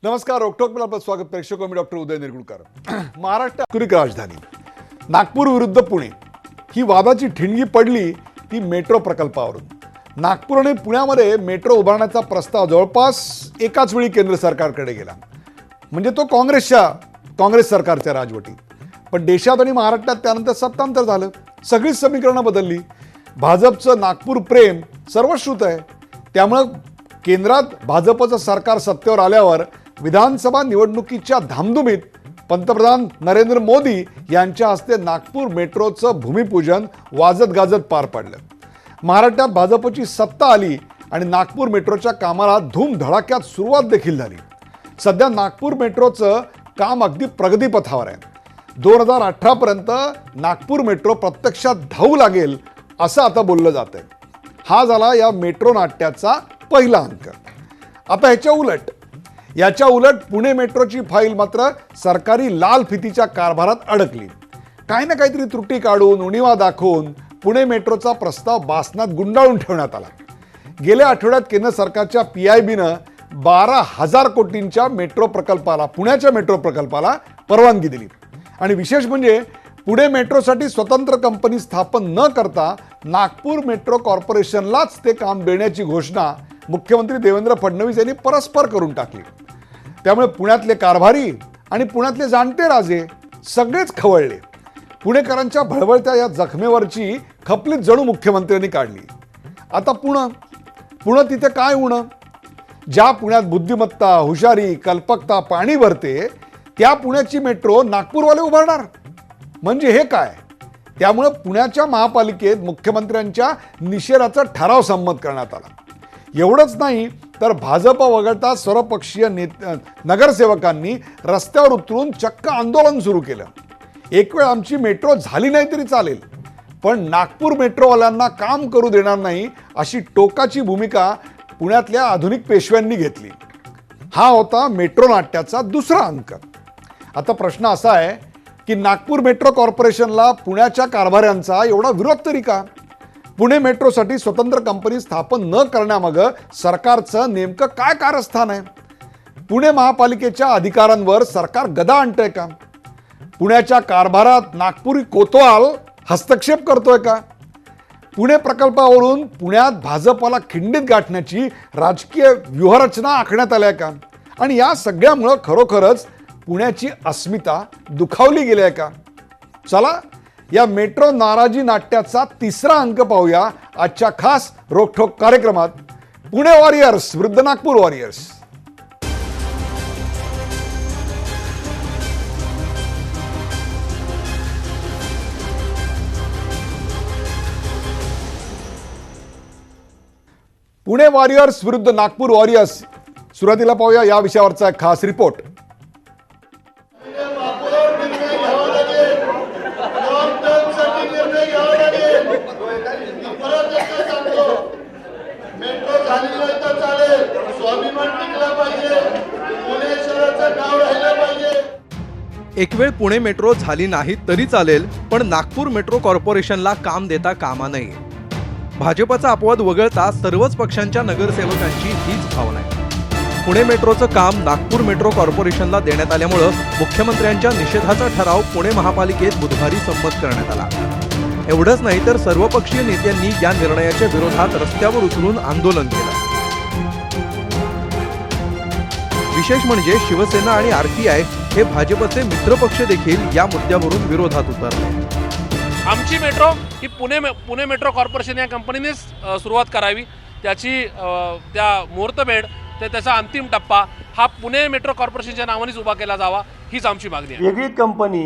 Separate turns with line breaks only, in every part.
नमस्कार. रोकटोक में आपलं स्वागत. प्रेक्षक मी डॉक्टर उदय निरगुडकर. महाराष्ट्र आधुनिक राजधानी नागपूर विरुद्ध पुणे ही वादाची ठिणगी पडली ती मेट्रो प्रकल्पावरून. नागपूर आणि पुण्यामध्ये मेट्रो उभारण्याचा प्रस्ताव जवळपास एकाच वेळी केंद्र सरकारकडे गेला. म्हणजे तो काँग्रेस सरकारच्या राजवटीत. पण देशात आणि महाराष्ट्रात त्यानंतर सत्तांतर झालं. सगळीच समीकरणं बदलली. भाजपचं नागपूर प्रेम सर्वश्रुत आहे. त्यामुळं केंद्रात भाजपचं सरकार सत्तेवर आल्यावर विधानसभा निवडणुकीच्या धामधुमीत पंतप्रधान नरेंद्र मोदी यांच्या हस्ते नागपूर मेट्रोचं भूमिपूजन वाजत गाजत पार पडलं. महाराष्ट्रात भाजपची सत्ता आली आणि नागपूर मेट्रोच्या कामाला धूमधडाक्यात सुरुवात देखील झाली. सध्या नागपूर मेट्रोचं काम अगदी प्रगतीपथावर आहे. 2018 पर्यंत नागपूर मेट्रो प्रत्यक्षात धावू लागेल असं आता बोललं जातंय. हा झाला या मेट्रो नाट्याचा पहिला अंक. आता याच्या उलट पुणे मेट्रोची फाईल मात्र सरकारी लाल फितीच्या कारभारात अडकली. काही ना काहीतरी त्रुटी काढून उणिवा दाखवून पुणे मेट्रोचा प्रस्ताव बासनात गुंडाळून ठेवण्यात आला. गेल्या आठवड्यात केंद्र सरकारच्या PIBनं 12,000 कोटींच्या पुण्याच्या मेट्रो प्रकल्पाला परवानगी दिली. आणि विशेष म्हणजे पुणे मेट्रोसाठी स्वतंत्र कंपनी स्थापन न करता नागपूर मेट्रो कॉर्पोरेशनलाच ते काम देण्याची घोषणा मुख्यमंत्री देवेंद्र फडणवीस यांनी परस्पर करून टाकली. त्यामुळे पुण्यातले कारभारी आणि पुण्यातले जाणते राजे सगळेच खवळले. पुणेकरांच्या भळबळत्या या जखमेवरची खपलीत जणू मुख्यमंत्र्यांनी काढली. आता पुणे तिथे काय उणं? ज्या पुण्यात बुद्धिमत्ता, हुशारी, कल्पकता पाणी भरते त्या पुण्याची मेट्रो नागपूरवाले उभारणार म्हणजे हे काय? त्यामुळे पुण्याच्या महापालिकेत मुख्यमंत्र्यांच्या निषेधाचा ठराव संमत करण्यात आला. एवढंच नाही तर भाजप वगळता सर्वपक्षीय नगरसेवकांनी रस्त्यावर उतरून चक्क आंदोलन सुरू केलं. एक वेळ आमची मेट्रो झाली नाही तरी चालेल, पण नागपूर मेट्रोवाल्यांना काम करू देणार नाही अशी टोकाची भूमिका पुण्यातल्या आधुनिक पेशव्यांनी घेतली. हा होता मेट्रो नाट्याचा दुसरा अंक. आता प्रश्न असा आहे की नागपूर मेट्रो कॉर्पोरेशनला पुण्याच्या कारभाऱ्यांचा एवढा विरोध तरी का? पुणे मेट्रोसाठी स्वतंत्र कंपनी स्थापन न करण्यामागं सरकारचं नेमकं काय कारस्थान आहे? पुणे महापालिकेच्या अधिकारांवर सरकार गदा आणतंय का? पुण्याच्या कारभारात नागपुरी कोतवाल हस्तक्षेप करतोय का? पुणे प्रकल्पावरून पुण्यात भाजपला खिंडीत गाठण्याची राजकीय व्यूहरचना आखण्यात आल्या का? आणि या सगळ्यामुळं खरोखरच पुण्याची अस्मिता दुखावली गेली आहे का? चला या मेट्रो नाराजी नाट्याचा तिसरा अंक पाहूया आजच्या खास रोकठोक कार्यक्रमात. पुणे वॉरियर्स विरुद्ध नागपूर वॉरियर्स. पुणे वॉरियर्स विरुद्ध नागपूर वॉरियर्स. सुरुवातीला पाहूया या विषयावरचा एक खास रिपोर्ट.
एक वेळ पुणे मेट्रो झाली नाही तरी चालेल, पण नागपूर मेट्रो कॉर्पोरेशनला काम देता कामा नये. भाजपचा अपवाद वगळता सर्वच पक्षांच्या नगरसेवकांची हीच भावना आहे. पुणे मेट्रोचं काम नागपूर मेट्रो कॉर्पोरेशनला देण्यात आल्यामुळं मुख्यमंत्र्यांच्या निषेधाचा ठराव पुणे महापालिकेत बुधवारी संमत करण्यात आला. एवढंच नाही तर सर्वपक्षीय नेत्यांनी या निर्णयाच्या विरोधात रस्त्यावर उतरून आंदोलन केलं. विशेष म्हणजे शिवसेना आणि RTI हे भाजपचे मित्रपक्ष देखील या मुद्द्यावरून विरोधात उतरले.
आमची मेट्रो ही पुणे मेट्रो कॉर्पोरेशन या कंपनीनेच सुरुवात करावी. त्याची त्या मुहूर्तमेढ त्याचा अंतिम टप्पा हा पुणे मेट्रो कॉर्पोरेशनच्या नावानेच उभा केला जावा, हीच आमची मागणी आहे.
वेगळी कंपनी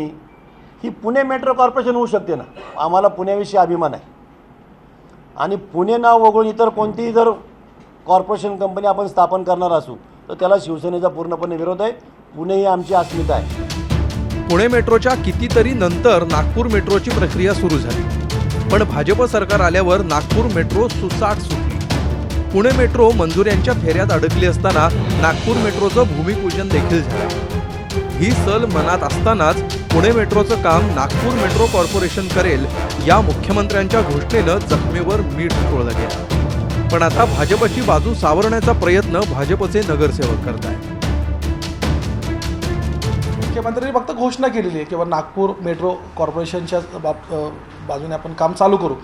ही पुणे मेट्रो कॉर्पोरेशन होऊ शकते ना. आम्हाला पुण्याविषयी अभिमान आहे आणि पुणे नाव वगळून इतर कोणतीही जर कॉर्पोरेशन कंपनी आपण स्थापन करणार असू तर त्याला शिवसेनेचा पूर्णपणे विरोध आहे. पुणे ही आमची अस्मिता आहे.
पुणे मेट्रोच्या कितीतरी नंतर नागपूर मेट्रोची प्रक्रिया सुरू झाली, पण भाजप सरकार आल्यावर नागपूर मेट्रो सुसाट सुटली. पुणे मेट्रो मंजुऱ्यांच्या फेऱ्यात अडकली असताना नागपूर मेट्रोचं भूमिपूजन देखील झालं. ही सल मनात असतानाच पुणे मेट्रोचं काम नागपूर मेट्रो कॉर्पोरेशन करेल या मुख्यमंत्र्यांच्या घोषणेनं जखमेवर मीठ चोळलं गेलं. पण आता भाजपची बाजू सावरण्याचा प्रयत्न भाजपचे नगरसेवक करत आहेत.
मुख्यमंत्र्यांनी फक्त घोषणा केलेली आहे किंवा नागपूर मेट्रो कॉर्पोरेशनच्या बाजूने आपण काम चालू करू.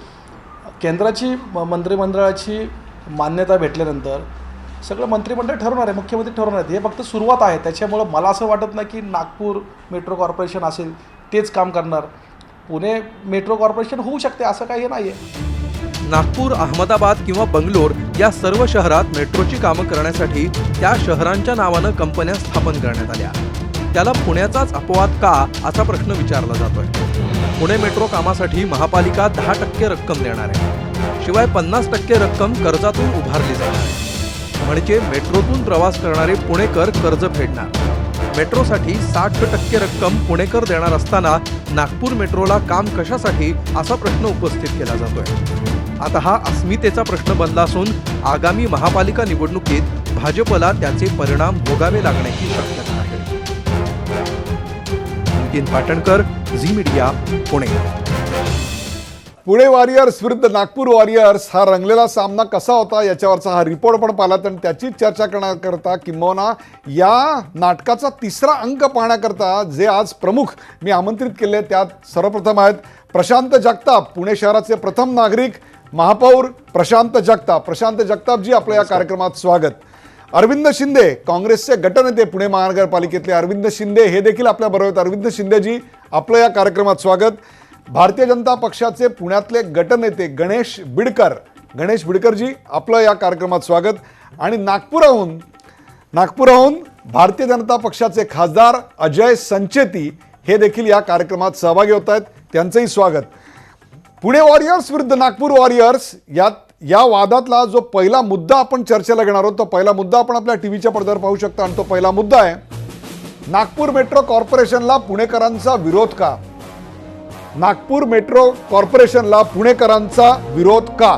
केंद्राची मंत्रिमंडळाची मान्यता भेटल्यानंतर सगळं मंत्रिमंडळ ठरवणार आहे, मुख्यमंत्री ठरवणार आहेत. हे फक्त सुरुवात आहे. त्याच्यामुळं मला असं वाटत नाही की नागपूर मेट्रो कॉर्पोरेशन असेल तेच काम करणार. पुणे मेट्रो कॉर्पोरेशन होऊ शकते असं काही नाही आहे.
नागपूर, अहमदाबाद किंवा बंगलोर या सर्व शहरात मेट्रोची कामं करण्यासाठी त्या शहरांच्या नावानं कंपन्या स्थापन करण्यात आल्या. त्याला पुण्याचाच अपवाद का असा प्रश्न विचारला जातोय. पुणे मेट्रो कामासाठी महापालिका 10% रक्कम देणार आहे. शिवाय 50% रक्कम कर्जातून उभारली जाणार आहे. म्हणजे मेट्रोतून प्रवास करणारे पुणेकर कर्ज फेडणार. मेट्रोसाठी 60% रक्कम पुणेकर देणार असताना नागपूर मेट्रोला काम कशासाठी असा प्रश्न उपस्थित केला जातोय. आता हा अस्मितेचा प्रश्न बनला असून आगामी महापालिका निवडणुकीत भाजपला त्याचे परिणाम भोगावे लागण्याची शक्यता आहे. नितीन पाटणकर, झी मीडिया, पुणे.
पुणे वॉरियर्स विरुद्ध नागपूर वॉरियर्स हा रंगलेला सामना कसा होता याच्यावरचा हा रिपोर्ट पण पाहिला. तर त्याचीच चर्चा करण्याकरता किंबहुना या नाटकाचा तिसरा अंक पाहण्याकरता जे आज प्रमुख मी आमंत्रित केले त्यात सर्वप्रथम आहेत प्रशांत जगताप, पुणे शहराचे प्रथम नागरिक, महापौर प्रशांत जगताप. प्रशांत जगतापजी, आपलं या कार्यक्रमात स्वागत. अरविंद शिंदे, काँग्रेसचे गटनेते पुणे महानगरपालिकेतले अरविंद शिंदे हे देखील आपल्या बरोबर आहेत. अरविंद शिंदेजी, आपलं या कार्यक्रमात स्वागत. भारतीय जनता पक्षाचे पुण्यातले गटनेते गणेश बिडकर, गणेश बिडकरजी, आपलं या कार्यक्रमात स्वागत. आणि नागपूरहून भारतीय जनता पक्षाचे खासदार अजय संचेती हे देखील या कार्यक्रमात सहभागी होत आहेत, त्यांचंही स्वागत. पुणे वॉरियर्स विरुद्ध नागपूर वॉरियर्स या वादातला जो पहिला मुद्दा आपण चर्चेला घेणार आहोत तो पहिला मुद्दा आपण आपल्या टीव्हीच्या पडद्यावर पाहू शकता. आणि तो पहिला मुद्दा आहे नागपूर मेट्रो कॉर्पोरेशनला पुणेकरांचा विरोध का. नागपूर मेट्रो कॉर्पोरेशनला पुणेकरांचा विरोध का.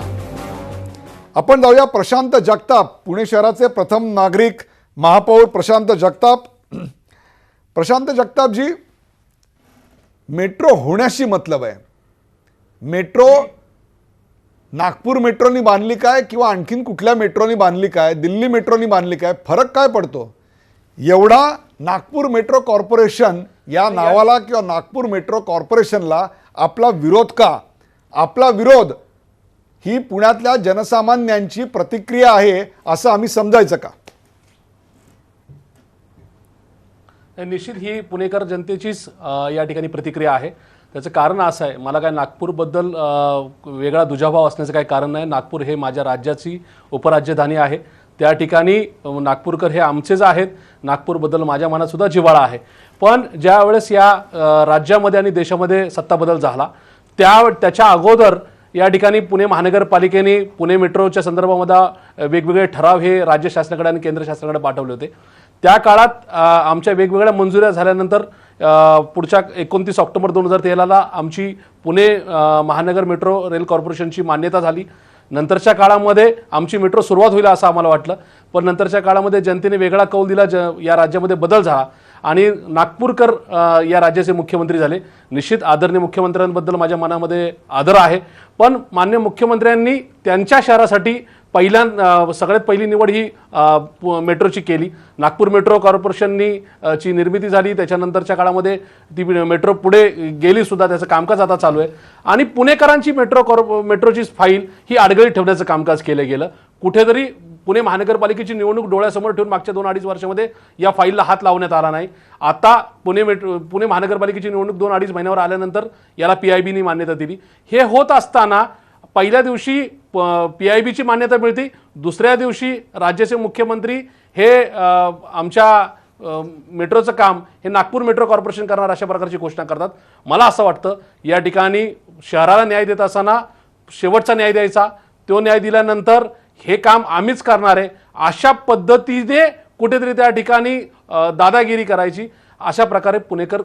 आपण जाऊया प्रशांत जगताप, पुणे शहराचे प्रथम नागरिक, महापौर प्रशांत जगताप. प्रशांत जगतापजी, मेट्रो होण्याशी मतलब आहे. मेट्रो नागपूर मेट्रोनी बांधली काय किंवा आणखीन कुठल्या मेट्रोनी बांधली काय, दिल्ली मेट्रोनी बांधली काय, फरक काय पडतो. एवढा नागपूर मेट्रो कॉर्पोरेशन या नावाला किंवा नागपूर मेट्रो कॉर्पोरेशनला आपला विरोध का. आपला विरोध ही पुण्यातल्या जनसामान्यांची प्रतिक्रिया आहे असं आम्ही समजायचं का.
निश्चित ही पुणेकर जनतेचीच या ठिकाणी प्रतिक्रिया आहे. त्याचं कारण असं आहे, मला काय नागपूरबद्दल वेगळा दुजाभाव असण्याचं काही कारण नाही. नागपूर हे माझ्या राज्याची उपराजधानी आहे. त्या ठिकाणी नागपूरकर हे आमचेच आहेत. नागपूरबद्दल माझ्या मनात सुद्धा जिव्हाळा आहे. पण ज्या वेळेस या राज्यामध्ये आणि देशामध्ये सत्ता बदल झाला त्याच्या अगोदर या ठिकाणी पुणे महानगरपालिकेने पुणे मेट्रोच्या संदर्भामध्ये वेगवेगळे ठराव हे राज्य शासनाकडे आणि केंद्र शासनाकडे पाठवले होते. त्या काळात आमच्या वेगवेगळ्या मंजुऱ्या झाल्यानंतर पुढच्या 29 ऑक्टोबर 2013ला आमची पुणे महानगर मेट्रो रेल कॉर्पोरेशनची मान्यता झाली. नंतरच्या काळामध्ये आमची मेट्रो सुरुवात होईल असं आम्हाला वाटलं, पण नंतरच्या काळामध्ये जनतेने वेगळा कौल दिला. या राज्यामध्ये बदल झाला आणि नागपूरकर या राज्याचे मुख्यमंत्री झाले. निश्चित आदरणीय मुख्यमंत्र्यांबद्दल माझ्या मनामध्ये आदर आहे, पण माननीय मुख्यमंत्र्यांनी त्यांच्या शहरासाठी सगळ्यात पहिली निवड ही मेट्रोची केली. नागपूर मेट्रो कॉर्पोरेशननी ची निर्मिती झाली. त्याच्यानंतरच्या काळामध्ये ती मेट्रो पुढे गेली सुद्धा, त्याचं कामकाज आता चालू आहे. आणि पुणेकरांची मेट्रोची फाईल ही आडगळीत ठेवण्याचं कामकाज केलं गेलं. कुठेतरी पुणे महानगरपालिकेची निवडणूक डोळ्यासमोर ठेवून मागच्या 2-2.5 वर्षामध्ये या फाईलला हात लावण्यात आला नाही. आता पुणे महानगरपालिकेची निवडणूक 2-2.5 महिन्यावर आल्यानंतर याला PIBनी मान्यता दिली. हे होत असताना पहिल्या दिवशी PIBची मान्यता मिळते, दुसऱ्या दिवशी राज्याचे मुख्यमंत्री हे आमच्या मेट्रोचं काम हे नागपूर मेट्रो कॉर्पोरेशन करणार अशा प्रकारची घोषणा करतात. मला असं वाटतं या ठिकाणी शहराला न्याय देत असताना शेवटचा न्याय द्यायचा, तो न्याय दिल्यानंतर हे काम आम्हीच करणार आहे अशा पद्धतीने कुठेतरी त्या ठिकाणी दादागिरी करायची. अशा प्रकारे पुणेकर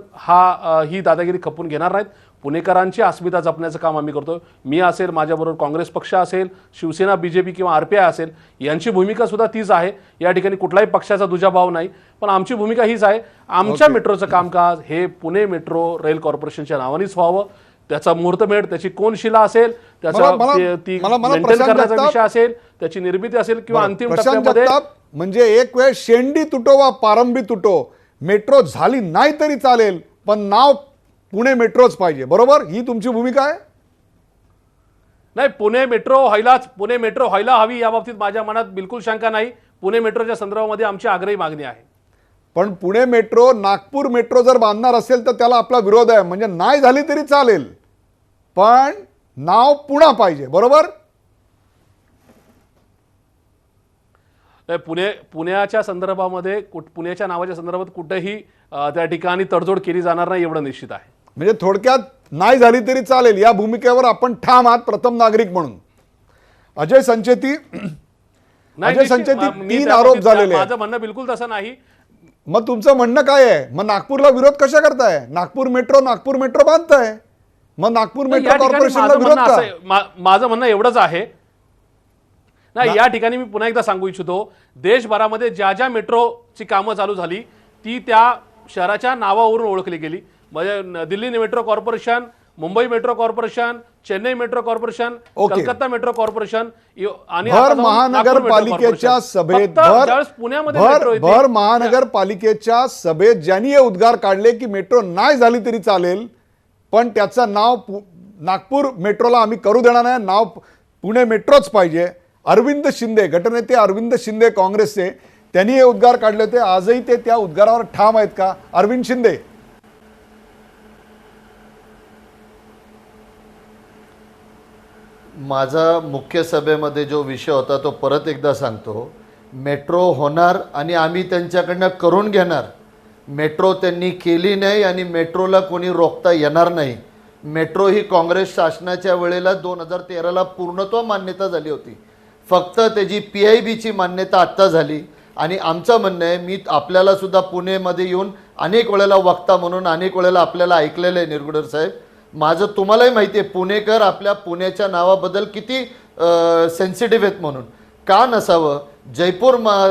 ही दादागिरी खपून घेणार नाहीत. पुणेकरांची अस्मिता जपण्याचं काम आम्ही करतो. मी असेल, माझ्याबरोबर काँग्रेस पक्ष असेल, शिवसेना, BJP किंवा RPI असेल, यांची भूमिका सुद्धा तीच आहे. या ठिकाणी कुठलाही पक्षाचा दुजाभाव नाही, पण आमची भूमिका हीच आहे. आमच्या मेट्रोचं कामकाज हे पुणे मेट्रो रेल कॉर्पोरेशनच्या नावानेच व्हावं. त्याचा मुहूर्तमेढ, त्याची कोनशिला असेल, त्याचा ती मेंटेन करण्याचा विषय असेल, त्याची निर्मिती असेल किंवा अंतिम टप्प्यामध्ये
म्हणजे एक वेळ शेंडी तुटो वा पारंबी तुटो, मेट्रो झाली नाही तरी चालेल, पण नाव पुणे मेट्रोच पाहिजे. बरोबर, ही तुमची भूमिका आहे?
नाही, पुणे मेट्रो व्हायला हवी या बाबतीत माझ्या मनात बिलकुल शंका नाही. पुणे मेट्रोच्या संदर्भामध्ये आमची आग्रही मागणी आहे.
पण पुणे मेट्रो नागपूर मेट्रो जर बांधणार असेल तर त्याला आपला विरोध आहे. म्हणजे नाही झाली तरी चालेल, पण नाव पुणा पाहिजे. बरोबर,
पुण्याच्या संदर्भामध्ये पुण्याच्या नावाच्या संदर्भात कुठेही त्या ठिकाणी तडजोड केली जाणार नाही एवढं निश्चित आहे.
म्हणजे थोडक्यात नाही झाली तरी चालेल या भूमिकेवर आपण ठाम आहात प्रथम नागरिक म्हणून. अजय संचेती,
नाही,
अजय संचेती,
मी
3
त्या
आरोप
बाबतीत
झालेले आहेत.
माझं म्हणणं बिलकुल तसं नाही.
मग तुमचं म्हणणं काय आहे? मग नागपूरला विरोध कशा करताय? नागपूर मेट्रो बांधताय, मग नागपूर
या
मेट्रो
ठिकाणी
कॉर्पोरेशनला
माझं
विरोध
म्हणणं
का?
असं आहे, माझं म्हणणं एवढंच आहे. नाही, या ठिकाणी मी पुन्हा एकदा सांगू इच्छितो, देशभरामध्ये ज्या ज्या मेट्रोची कामं चालू झाली ती त्या शहराच्या नावावरून ओळखली गेली. म्हणजे Delhi metro corporation, Mumbai metro corporation, Chennai metro corporation,
okay.
Calcutta metro corporation आणि
भर
आता जाऊन नागपूर मेट्रो
महानगरपालिकेच्या
कॉर्पोरेशन.
सभेत
फक्त ज्यावेळेस पुण्यामध्ये मेट्रो येते,
भर महानगरपालिकेच्या सभेत ज्यांनी हे उद्गार काढले की मेट्रो नाही झाली तरी चालेल, पण त्याचं नाव नागपूर मेट्रोला आम्ही करू देणार नाही, नाव पुणे मेट्रोच पाहिजे. अरविंद शिंदे, गटनेते अरविंद शिंदे काँग्रेसचे, त्यांनी हे उद्गार काढले होते. आजही ते त्या उद्गारावर ठाम आहेत का? अरविंद शिंदे.
माझा मुख्य सभेमध्ये जो विषय होता तो परत एकदा सांगतो. मेट्रो होणार आणि आम्ही त्यांच्याकडनं करून घेणार. मेट्रो त्यांनी केली नाही आणि मेट्रोला कोणी रोखता येणार नाही. मेट्रो ही काँग्रेस शासनाच्या वेळेला 2013ला पूर्णत्व मान्यता झाली होती. फक्त त्याची PIBची मान्यता आत्ता झाली. आणि आमचं म्हणणं आहे, मी आपल्याला सुद्धा पुणेमध्ये येऊन अनेक वेळेला वक्ता म्हणून अनेक वेळेला आपल्याला ऐकलेलं आहे निरगुडर साहेब. माझं तुम्हालाही माहिती आहे पुणेकर आपल्या पुण्याच्या नावाबद्दल किती सेन्सिटिव्ह आहेत म्हणून. का नसावं?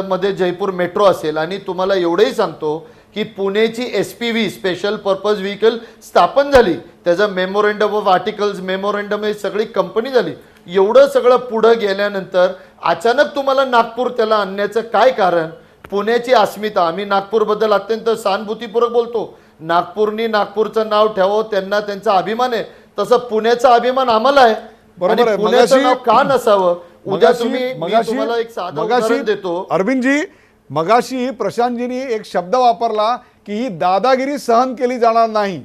मध्ये जयपूर मेट्रो असेल आणि तुम्हाला एवढंही सांगतो की पुणेची SPV स्पेशल पर्पज व्हेकल स्थापन झाली. त्याचं मेमोरेंडम ऑफ आर्टिकल्स, मेमोरेंडम हे सगळी कंपनी झाली. एवढं सगळं पुढं गेल्यानंतर अचानक तुम्हाला नागपूर त्याला आणण्याचं काय कारण? पुण्याची अस्मिता, आम्ही नागपूरबद्दल अत्यंत सहानुभूतीपूर्वक बोलतो. नागपूरनी नागपूरचं नाव ठेवावं, त्यांना त्यांचा अभिमान आहे. तसं पुण्याचा अभिमान आम्हाला आहे.
बरोबर आहे.
पुण्याचं नाव का नसावं? उद्या
मगाशी-
तुम्ही, मी
मगाशी-
तुम्हाला एक साधं
मगाशी-
उदाहरण देतो.
अरविंदजी, मगाशी प्रशांतजींनी एक शब्द वापरला की ही दादागिरी सहन केली जाणार नाही.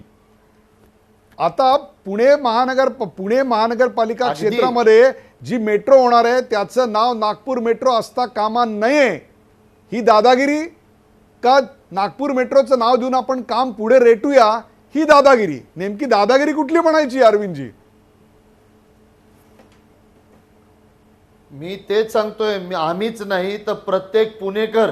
आता पुणे महानगरपालिका
अगदी.
क्षेत्रामध्ये जी मेट्रो होणार आहे त्याचं नाव नागपूर मेट्रो असता कामा नये. ही दादागिरी का? नागपूर मेट्रोचं नाव देऊन आपण काम पुढे रेटूया, ही दादागिरी. नेमकी दादागिरी कुठली म्हणायची अरविंदजी?
मी तेच सांगतोय, आम्हीच नाही तर प्रत्येक पुणेकर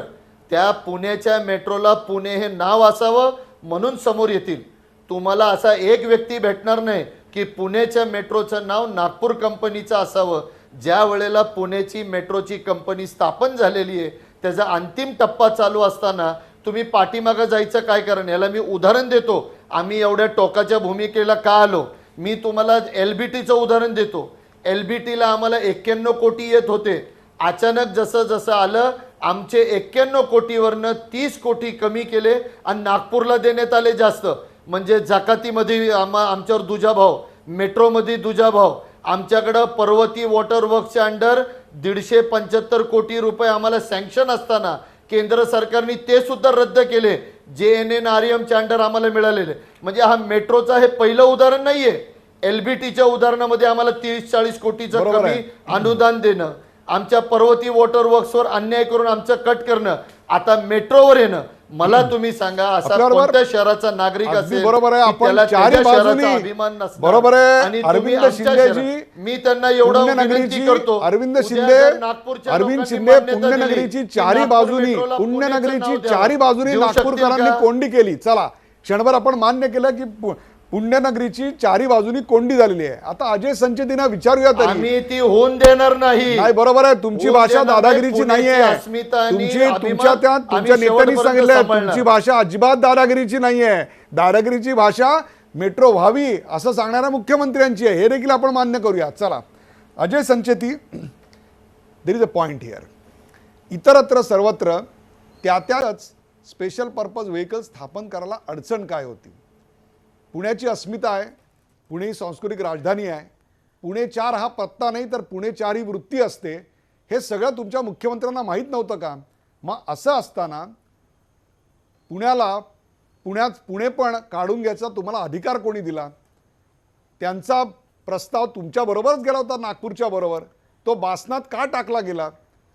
त्या पुण्याच्या मेट्रोला पुणे हे नाव असावं म्हणून समोर येतील. तुम्हाला असा एक व्यक्ती भेटणार नाही की पुण्याच्या मेट्रोचं नाव नागपूर कंपनीचं असावं. ज्या वेळेला पुण्याची मेट्रोची कंपनी स्थापन झालेली आहे, त्याचा अंतिम टप्पा चालू असताना तुम्ही पाठीमागं जायचं काय कारण? याला मी उदाहरण देतो. आम्ही एवढ्या टोकाच्या भूमिकेला का आलो? मी तुम्हाला LBTचं उदाहरण देतो. LBTला आम्हाला 91 कोटी येत होते. अचानक जसं जसं आलं, आमचे 91 कोटीवरनं 30 कोटी कमी केले आणि नागपूरला देण्यात आले जास्त. म्हणजे जकातीमध्ये आमच्यावर दुजाभाव, मेट्रोमध्ये दुजाभाव. आमच्याकडं पर्वती वॉटर वर्क्सच्या अंडर 175 कोटी रुपये आम्हाला सँक्शन असताना केंद्र सरकारने ते सुद्धा रद्द केले. JNNREMच्या अंडर आम्हाला मिळालेले. म्हणजे हा मेट्रोचा हे पहिलं उदाहरण नाहीये. LBTच्या उदाहरणामध्ये आम्हाला 30-40 कोटीचं
बरोबर
कमी
आहे.
अनुदान देणं, आमच्या पर्वती वॉटर वर्क्सवर अन्याय करून आमचं कट करणं, आता मेट्रोवर येणं. मला तुम्ही सांगा, असा
आपल्याबरोबर
कोणत्या शहराचा नागरिक
अगदी
असेल
बरोबर आहे.
की
आपण
त्याला
चारी
त्याच्या शहराचा
बाजूनी-
अभिमान नसणार?
बरोबर आहे.
आणि तुम्ही
अरविंद
आमच्या
शिंदेजी,
शहरात- मी त्यांना एवढं विनंती करतो,
अरविंद
उद्या
शिंदे,
जर नागपूरच्या
अरविंद
लोकांनी
शिंदे,
मान्यता दिली
पुण्यनगरीची
की
चारी
नागपूर
बाजूनी,
मेट्रोला पुण्याचं
पुण्यनगरीची
नाव द्यावं,
चारी बाजूनी
देऊ शकतील
नागपूरकरांनी
का?
कोंडी केली. चला, क्षणभर आपण मान्य केलं की पुण्यनगरीची चारी बाजूनी कोंडी झालेली आहे. आता अजय संचेतींना विचारूया तरी.
आम्ही ती होऊन देणार नाही.
नाही, बरोबर आहे. तुमची
होऊन
भाषा
देणार नाही.
दादागिरीची
पुण्याची
नाहीये.
अस्मिता आणि
तुमच्या
अभिमान
तुमच्या
आम्ही
नेत्यांनी
शेवटपर्यंत
सांगितलंय
सांभाळणार.
तुमची भाषा अजिबात दादागिरीची नाहीये. दादागिरीची भाषा मेट्रो व्हावी असं सांगणाऱ्या मुख्यमंत्र्यांची आहे. हे देखील आपण मान्य करूया. चला, Ajay Sancheti, there is a point here. इतरत्र सर्वत्र त्याच स्पेशल पर्पज व्हेकल स्थापन करायला अडचण काय होती? पुण्याची अस्मिता आहे, पुणे ही सांस्कृतिक राजधानी आहे, पुणे 4 हा पत्ता नाही तर पुणे 4 ही वृत्ती असते, हे सगळं तुमच्या मुख्यमंत्र्यांना माहीत नव्हतं का? मग असं असताना पुणे पण काढून घ्यायचा तुम्हाला अधिकार कोणी दिला? त्यांचा प्रस्ताव तुमच्याबरोबरच गेला होता, नागपूरच्या बरोबर. तो बासनात का टाकला गेला?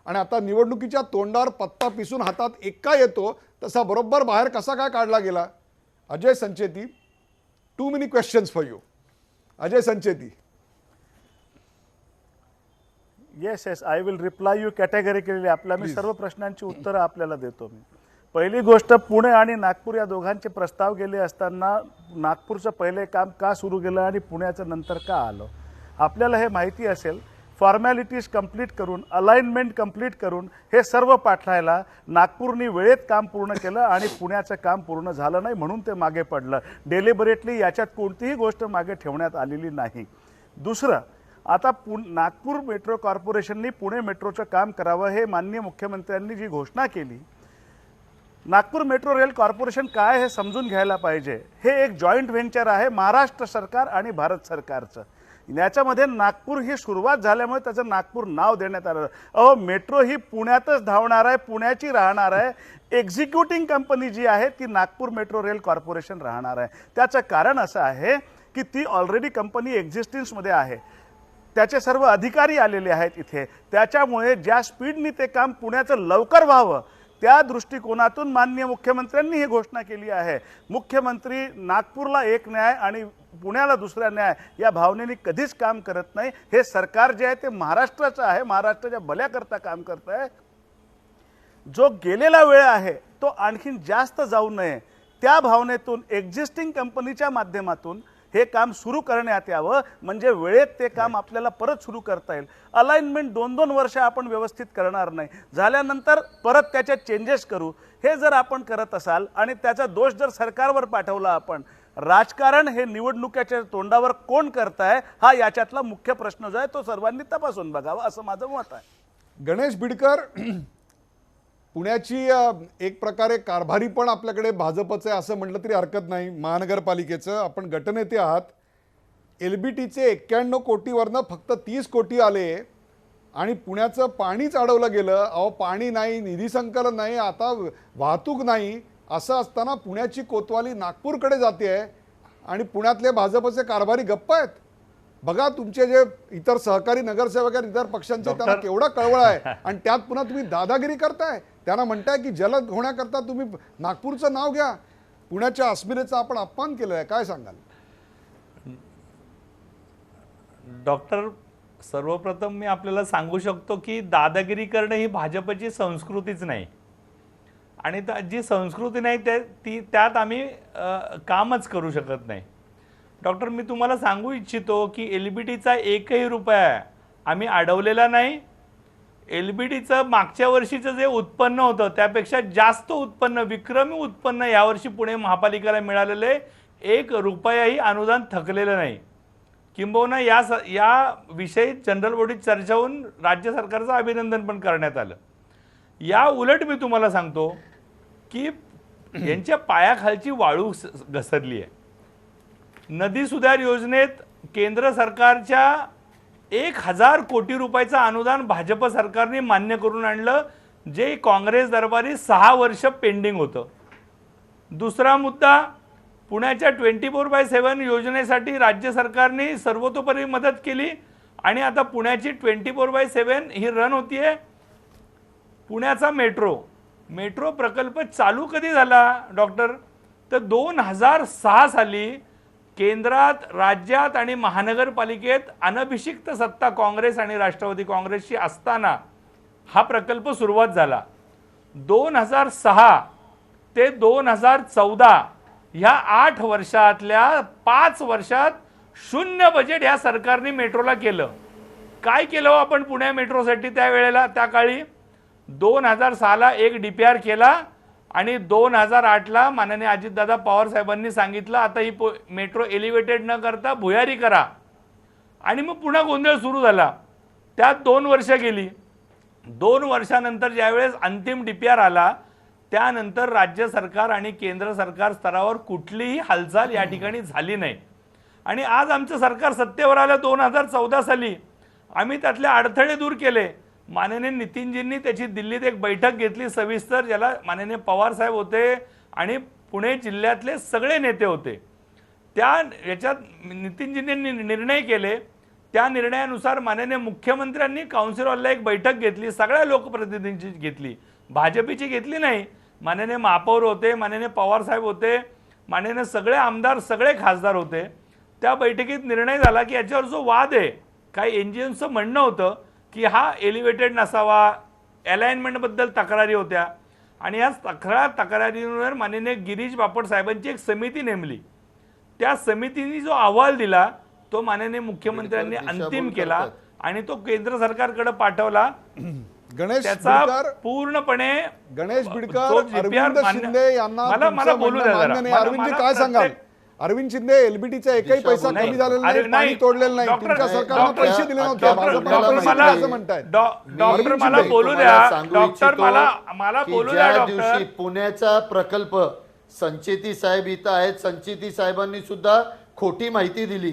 आणि आता निवडणुकीच्या तोंडावर पत्ता पिसून हातात एक्का येतो तसा बरोबर बाहेर कसा काय काढला गेला? Ajay Sancheti, too many questions for you. Ajay Sancheti.
Yes, I will reply you categorically. आपल्या मी सर्व प्रश्नांची उत्तरं आपल्याला देतो. मी पहिली गोष्ट, पुणे आणि नागपूर या दोघांचे प्रस्ताव गेले असताना नागपूरचं पहिले काम का सुरू केलं आणि पुण्याचं नंतर का आलं? आपल्याला हे माहिती असेल. फॉर्मॅलिटीज कंप्लीट करून, अलाइनमेंट कंप्लीट करून हे सर्व पाठवायला नागपूरनी वेळेत काम पूर्ण केलं आणि पुण्याचं काम पूर्ण झालं नाही, म्हणून ते मागे पडलं. डेलिबरेटली याच्यात कोणतीही गोष्ट मागे ठेवण्यात आलेली नाही. दुसरं, आता नागपूर मेट्रो कॉर्पोरेशननी पुणे मेट्रोचं काम करावं हे माननीय मुख्यमंत्र्यांनी जी घोषणा केली, नागपूर मेट्रो रेल कॉर्पोरेशन काय हे समजून घ्यायला पाहिजे. हे एक जॉईंट व्हेंचर आहे महाराष्ट्र सरकार आणि भारत सरकारचं. याच्यामध्ये नागपूर ही सुरुवात झाल्यामुळे त्याचं नागपूर नाव देण्यात आलं. मेट्रो ही पुण्यातच धावणार आहे, पुण्याची राहणार आहे. एक्झिक्युटिंग कंपनी जी आहे ती नागपूर मेट्रो रेल कॉर्पोरेशन राहणार आहे. त्याचं कारण असं आहे की ती ऑलरेडी कंपनी एक्झिस्टन्समध्ये आहे, त्याचे सर्व अधिकारी आलेले आहेत इथे. त्याच्यामुळे ज्या स्पीडनी ते काम पुण्याचं लवकर व्हावं त्या दृष्टिकोनातून माननीय मुख्यमंत्र्यांनी ही घोषणा केली आहे. मुख्यमंत्री नागपूरला एक न्याय आणि पुण्याला दुसरा न्याय या भावनेने कधीच काम करत नाही. हे सरकार जे आहे ते महाराष्ट्राचं आहे, महाराष्ट्राच्या भल्याकरता काम करत आहे. जो गेलेला वेळ आहे तो आणखीन जास्त जाऊ नये त्या भावनेतून एक्झिस्टिंग कंपनीच्या माध्यमातून हे काम सुरू करण्यात यावं, म्हणजे वेळेत ते काम आपल्याला परत सुरू करता येईल. अलाइनमेंट 2-2 वर्ष आपण व्यवस्थित करणार नाही, झाल्यानंतर परत त्याच्यात चेंजेस करू. हे जर आपण करत असाल आणि त्याचा दोष जर सरकारवर पाठवला आपण, राजकारण हे निवडणुकीच्या तोंडावर कोण करताय हा याच्यातला मुख्य प्रश्न जो आहे तो सर्वांनी तपासून बघावा, असं माझं मत आहे.
गणेश बिडकर, पुण्याची एक प्रकारे कारभारी पण आपल्याकडे भाजपचं आहे असं म्हटलं तरी हरकत नाही. महानगरपालिकेचं आपण गटनेते आहात. LBTचे 91 कोटीवरनं फक्त 30 कोटी आले आणि पुण्याचं पाणीच अडवलं गेलं. अहो, पाणी नाही, निधी संकलन नाही, आता वाहतूक नाही. असं असताना पुण्याची कोतवाली नागपूरकडे जाते आहे आणि पुण्यातले भाजपचे कारभारी गप्प आहेत. बघा तुमचे जे इतर सहकारी नगरसेवक आहेत इतर पक्षांचे, त्यांना केवढा कळवळ आहे आणि त्यात पुन्हा तुम्ही दादागिरी करताय. त्यांना म्हणताय की जलद होण्याकरता तुम्ही नागपूरचं नाव घ्या. पुण्याच्या अस्मितेचा आपण अपमान केलेला आहे, काय सांगाल?
डॉक्टर, सर्वप्रथम मी आपल्याला सांगू शकतो की दादागिरी करणं ही भाजपची संस्कृतीच नाही आणि जी संस्कृती नाही त्यात आम्ही कामच करू शकत नाही. डॉक्टर, मी तुम्हाला सांगू इच्छितो की LBTचा एकही रुपया आम्ही अडवलेला नाही. LBTचं मागच्या वर्षीचं जे उत्पन्न होतं त्यापेक्षा जास्त उत्पन्न, विक्रमी उत्पन्न यावर्षी पुणे महापालिकेला मिळालेले, 1 रुपयाही अनुदान थकलेलं नाही. किंबहुना या विषयी जनरल बॉडीत चर्चा होऊन राज्य सरकारचं अभिनंदन पण करण्यात आलं. या उलट मी तुम्हाला सांगतो की यांच्या पायाखालची वाळू घसरली आहे. नदी सुधार योजनेत केंद्र सरकारच्या 1000 कोटी रुपयाचं अनुदान भाजप सरकारने मान्य करून आणलं, जे काँग्रेस दरबारी 6 वर्ष पेंडिंग होतं. दुसरा मुद्दा, पुण्याच्या 24/7 योजनेसाठी राज्य सरकारने सर्वतोपरी मदत केली आणि आता पुण्याची 24/7 ही रन होतीये. पुण्याचा मेट्रो प्रकल्प चालू कधी झाला डॉक्टर? तर 2006 साली केंद्रात, राज्यात आणि महानगरपालिकेत अनभिषिक्त सत्ता काँग्रेस आणि राष्ट्रवादी काँग्रेसची असताना हा प्रकल्प सुरुवात झाला. 2006 ते 2014 ह्या 8 वर्षातल्या 5 वर्षात 0 बजेट ह्या सरकारने मेट्रोला केलं. काय केलं आपण पुणे मेट्रोसाठी त्यावेळेला? त्या काळी 2006ला एक DPR केला आणि 2008ला माननीय अजितदादा पवार साहेबांनी सांगितलं आता ही मेट्रो एलिव्हेटेड न करता भुयारी करा, आणि मग पुन्हा गोंधळ सुरू झाला. त्यात 2 वर्ष गेली. 2 वर्षानंतर ज्यावेळेस अंतिम DPR आला त्यानंतर राज्य सरकार आणि केंद्र सरकार स्तरावर कुठलीही हालचाल या ठिकाणी झाली नाही. आणि आज आमचं सरकार सत्तेवर आलं 2014 साली. आम्ही त्यातले अडथळे दूर केले. माननीय नितीनजींनी त्याची दिल्लीत एक बैठक घेतली सविस्तर, ज्याला माननीय पवार साहेब होते आणि पुणे जिल्ह्यातले सगळे नेते होते. त्या याच्यात नितीनजींनी निर्णय केले. त्या निर्णयानुसार माननीय मुख्यमंत्र्यांनी काउन्सिल हॉलला एक बैठक घेतली, सगळ्या लोकप्रतिनिधींची घेतली, भाजपची घेतली नाही. माननीय महापौर होते, माननीय पवार साहेब होते, माननीय सगळे आमदार, सगळे खासदार होते. त्या बैठकीत निर्णय झाला की याच्यावर जो वाद आहे, काही एनजीओचं म्हणणं होतं की हा एलिव्हेटेड नसावा, अलाइनमेंटबद्दल तक्रारी होत्या आणि या तक्रारींवर माननीय गिरीश बापट साहेबांची एक समिती नेमली. त्या समितीने जो अहवाल दिला तो माननीय मुख्यमंत्र्यांनी अंतिम केला आणि तो केंद्र सरकारकडे पाठवला.
गणेश
त्याचा
बिडकर
पूर्णपणे
गणेश
तो
बिडकर
GPR
अरविंद
मान्य-
शिंदे यांना
मला
तुमचं
बोलू
म्हणणं
द्या
मान्य
जरा.
नाही. अरविंदजी काय सांगाल? अरविंद शिंदे एलबीटीचा एकही पैसा
नाही.
कमी झालेला
अरे
नाही, पाणी
नाही.
तोडलेलं नाही,
डॉक्टर-
तुमच्या सरकारनं
डॉक्टर-
पैसे दिले नव्हते,
डॉक्टर-
भाजपनं
डॉक्टर
पैसे
मला-
दिले असं म्हणतायत.
डॉक्टर
अरविंद
मला
शिंदे,
बोलू
तुम्हाला
द्या.
सांगू
डॉक्टर
इच्छितो
मला
की
बोलू द्या.
ज्या
डॉक्टर
दिवशी पुण्याचा प्रकल्प संचेती साहेब इथं आहेत, संचेती साहेबांनी सुद्धा खोटी माहिती दिली.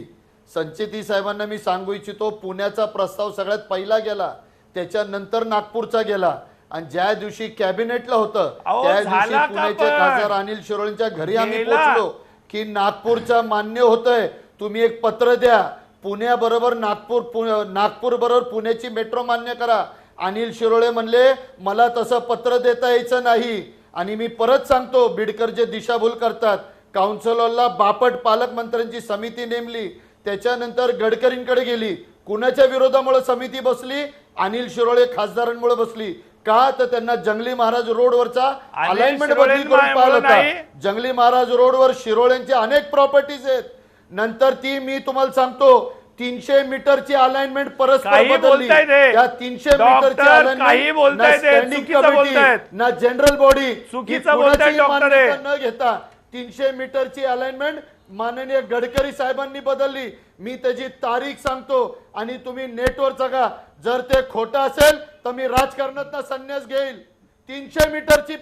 संचेती साहेबांना मी सांगू इच्छितो, पुण्याचा प्रस्ताव सगळ्यात पहिला गेला, त्याच्यानंतर नागपूरचा गेला. आणि ज्या दिवशी कॅबिनेटला होतं
अहो,
त्या दिवशी
झाला का
पुण्याचे
पण?
खासदार अनिल शिरोळेंच्या घरी आम्ही
गेला.
पोहोचलो की नागपूरचं मान्य होतंय, तुम्ही एक पत्र द्या, पुण्याबरोबर नागपूर बरोबर पुण्याची मेट्रो मान्य करा. अनिल शिरोळे म्हणले मला तसं पत्र देता यायचं नाही. आणि मी परत सांगतो, बिडकर जे दिशाभूल करतात, काउन्सिल हॉलला बापट पालकमंत्र्यांची समिती नेमली, त्याच्यानंतर गडकरींकडे गेली. कुणाच्या विरोधामुळे समिती बसली? अनिल शिरोळे खासदारांमुळे बसली. का तर त्यांना जंगली महाराज रोडवरचा अलाइनमेंट बदली करून पाहिलं होतं. जंगली महाराज रोडवर शिरोळ्यांचे अनेक प्रॉपर्टीज आहेत. नंतर ती मी तुम्हाला सांगतो 300 मीटरची अलाइनमेंट परस्पर
काही
बदलली.
बोलताय ते.
त्या 300 मीटरची
डॉक्टर,
अलाइनमेंट
काही बोलताय ते.
स्टँडिंग
चुकीचं बोलतायत.
कमिटी ना जनरल बॉडी
चुकीचं बोलतायत डॉक्टर हे.
न घेता 300 मीटरची अलाइनमेंट माननीय गडकरी साहेबांनी बदलली. मी त्याची तारीख सांगतो आणि तुम्ही नेटवर जगा. जर ते खोटं असेल तर मी राजकारणात संन्यास घेईल. 300 मीटरची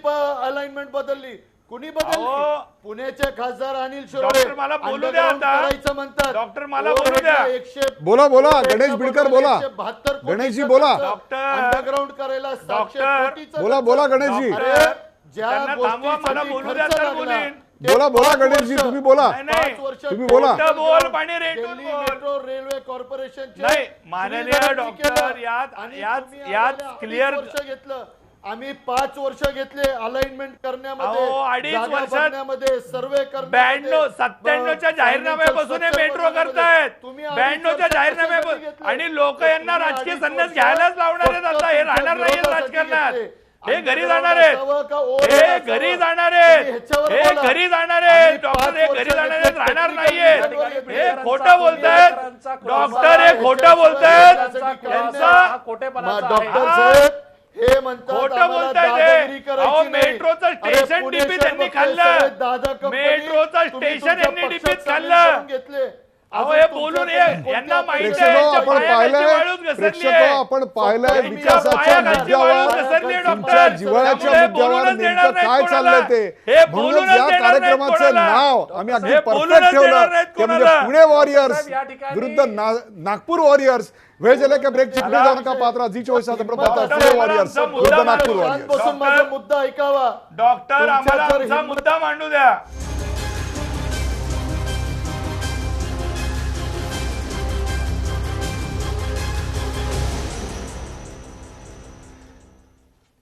अलाइनमेंट बदलली. कुणी बदलली?
अहो,
पुण्याचे खासदार अनिल शिरोळे.
डॉक्टर मला बोलू द्या
Underground
आता.
करायचं म्हणतात.
डॉक्टर मला बोलू द्या.
बोला, बोला. गणेश बिडकर बोला.
172
गणेशजी बोला.
डॉक्टर.
अंडरग्राउंड करायला 700
डॉक्टर.
कोटीचं
बोला, बोला गणेशजी.
अरे, ज्या
त्यांना थांबवा, मला
गोष्टीसाठी
बोलू द्या
खर्च
तर
लागला,
बोलीन.
ते
बोला, बोला
5
गणेशजी,
वर्ष-
तुम्ही बोला.
नाही, नाही.
5 वर्ष
तुम्ही बोला.
खोटं बोल, पाणी रेटून
दिल्ली
बोल.
मेट्रो रेल्वे कॉर्पोरेशनचे
नाही, माननीय
सुविधांनी
डॉक्टर,
केलं.
यात-
आणि
यात-
तुम्ही
यात
आम्हाला
clear-
2.5 वर्ष घेतलं. आम्ही 5 वर्ष घेतले अलाइनमेंट करण्यामध्ये,
अहो, 2.5
जागा
वर्षात
बघण्यामध्ये, सर्वे
92 97च्या जाहीरनाम्यापासून हे मेट्रो करतायत. 92च्या जाहीरनाम्यापासून आणि लोक यांना राजकीय संन्यास घ्यायलाच लावणार आहेत. आता हे राहणार नाहीये राजकारणात. हे घरी जाणार आहेत. हे घरी जाणार आहेत. हे घरी जाणार आहेत. डॉक्टर हे घरी जाणार आहेत, राहणार नाहीये. हे खोटं बोलतायत. डॉक्टर हे खोटं बोलतायत. यांचा
डॉक्टर साहेब हे म्हणतात
खोटं
आम्हाला
बोलताय
दादागिरी
ते.
करायची
अहो,
नाही.
मेट्रोचं
अरे,
स्टेशन
पुणे
डीपी त्यांनी
शहरामध्ये
खाल्लं.
सगळे दादा कंपनी
मेट्रोचं
तुम्ही
स्टेशन
तुमच्या
यांनी
पक्षात
डीपीत
सामील
खाल्लं.
करून घेतले.
अहो,
अजून
हे
तुमच्या
बोलून
कोणत्या
यांना माहिती आहे.
प्रेक्षको
यांच्या
आपण
पायाखालची
पाहिलंय,
वाळूच घसरली
प्रेक्षको
आहे.
आपण पाहिलंय
तुमच्या
विकासाच्या
पायाखालची वाळूच
मुद्द्यावर,
घसरली आहे,
तुमच्या
डॉक्टर.
जिव्हाळ्याच्या
त्यामुळे
मुद्द्यावर
बोलूनच देणार
नेमकं
नाहीत
काय
कोणाला.
चाललंय ते.
हे
म्हणूनच
बोलूनच
या
देणार नाहीत
कार्यक्रमाचं
कोणाला.
नाव आम्ही अगदी
हे
परफेक्ट
बोलूनच
ठेवलं
देणार नाहीत
ते म्हणजे
कोणाला.
पुणे वॉरियर्स
या ठिकाणी-
विरुद्ध नागपूर वॉरियर्स. वेळ झाला का ब्रेकची पुढे जाऊ नका. पात्रा जी 24 आपण पाहता
डॉक्टर,
पुणे वॉरियर्स
आमचा मुद्दा
विरुद्ध नागपूर
मांडू.
वॉरियर्स.
बसून माझा मुद्दा ऐकावा.
डॉक्टर
तुमच्या
आम्हाला
जर
आमचा
हिंमत-
मुद्दा मांडू द्या.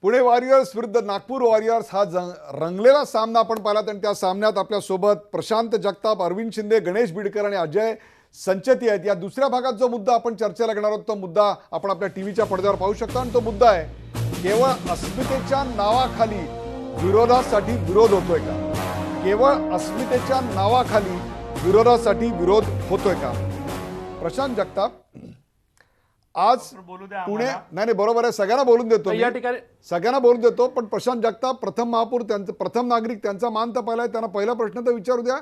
पुणे वॉरियर्स विरुद्ध नागपूर वॉरियर्स हा रंगलेला सामना आपण पाहिला. आणि त्या सामन्यात आपल्यासोबत प्रशांत जगताप, अरविंद शिंदे, गणेश बिडकर आणि अजय संचेती आहेत. या दुसऱ्या भागात जो मुद्दा आपण चर्चेला घेणार आहोत तो मुद्दा आपण आपल्या टीव्हीच्या पडद्यावर पाहू शकता. आणि तो मुद्दा आहे, केवळ अस्मितेच्या नावाखाली विरोधासाठी विरोध होतोय का? केवळ अस्मितेच्या नावाखाली विरोधासाठी विरोध होतोय का? प्रशांत जगताप, आज
बोलू द्या
पुणे
आम्हाला.
नाही बरोबर आहे, सगळ्यांना बोलून देतो
या
मी.
ठिकाणी
सगळ्यांना बोलून देतो. पण प्रशांत जगताप प्रथम महापौर, त्यांचं प्रथम नागरिक, त्यांचा मान तर पहिला आहे, त्यांना पहिला प्रश्न तर विचारू द्या.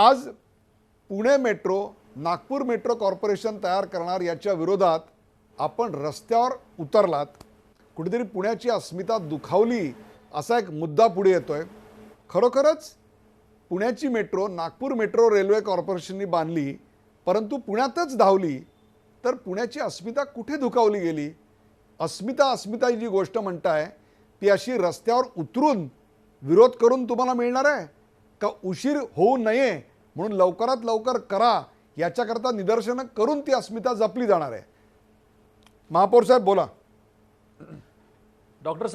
आज Pune metro Nagpur metro corporation तयार करणार याच्या विरोधात आपण रस्त्यावर उतरलात. कुठेतरी पुण्याची अस्मिता दुखावली असा एक मुद्दा पुढे येतोय. खरोखरच पुण्याची मेट्रो नागपूर मेट्रो रेल्वे कॉर्पोरेशननी बांधली, परंतु पुण्यातच धावली, तर पुण्याची अस्मिता कुठे धुकावली गेली? अस्मिता अस्मिता ही जी गोष्ट म्हणताय ती अशी रस्त्यावर उतरून विरोध करून तुम्हाला मिळणार आहे का? उशीर होऊ नये म्हणून लवकरात लवकर करा याच्याकरता निदर्शनं करून ती अस्मिता जपली जाणार आहे. महापौर साहेब बोला.
डॉक्टर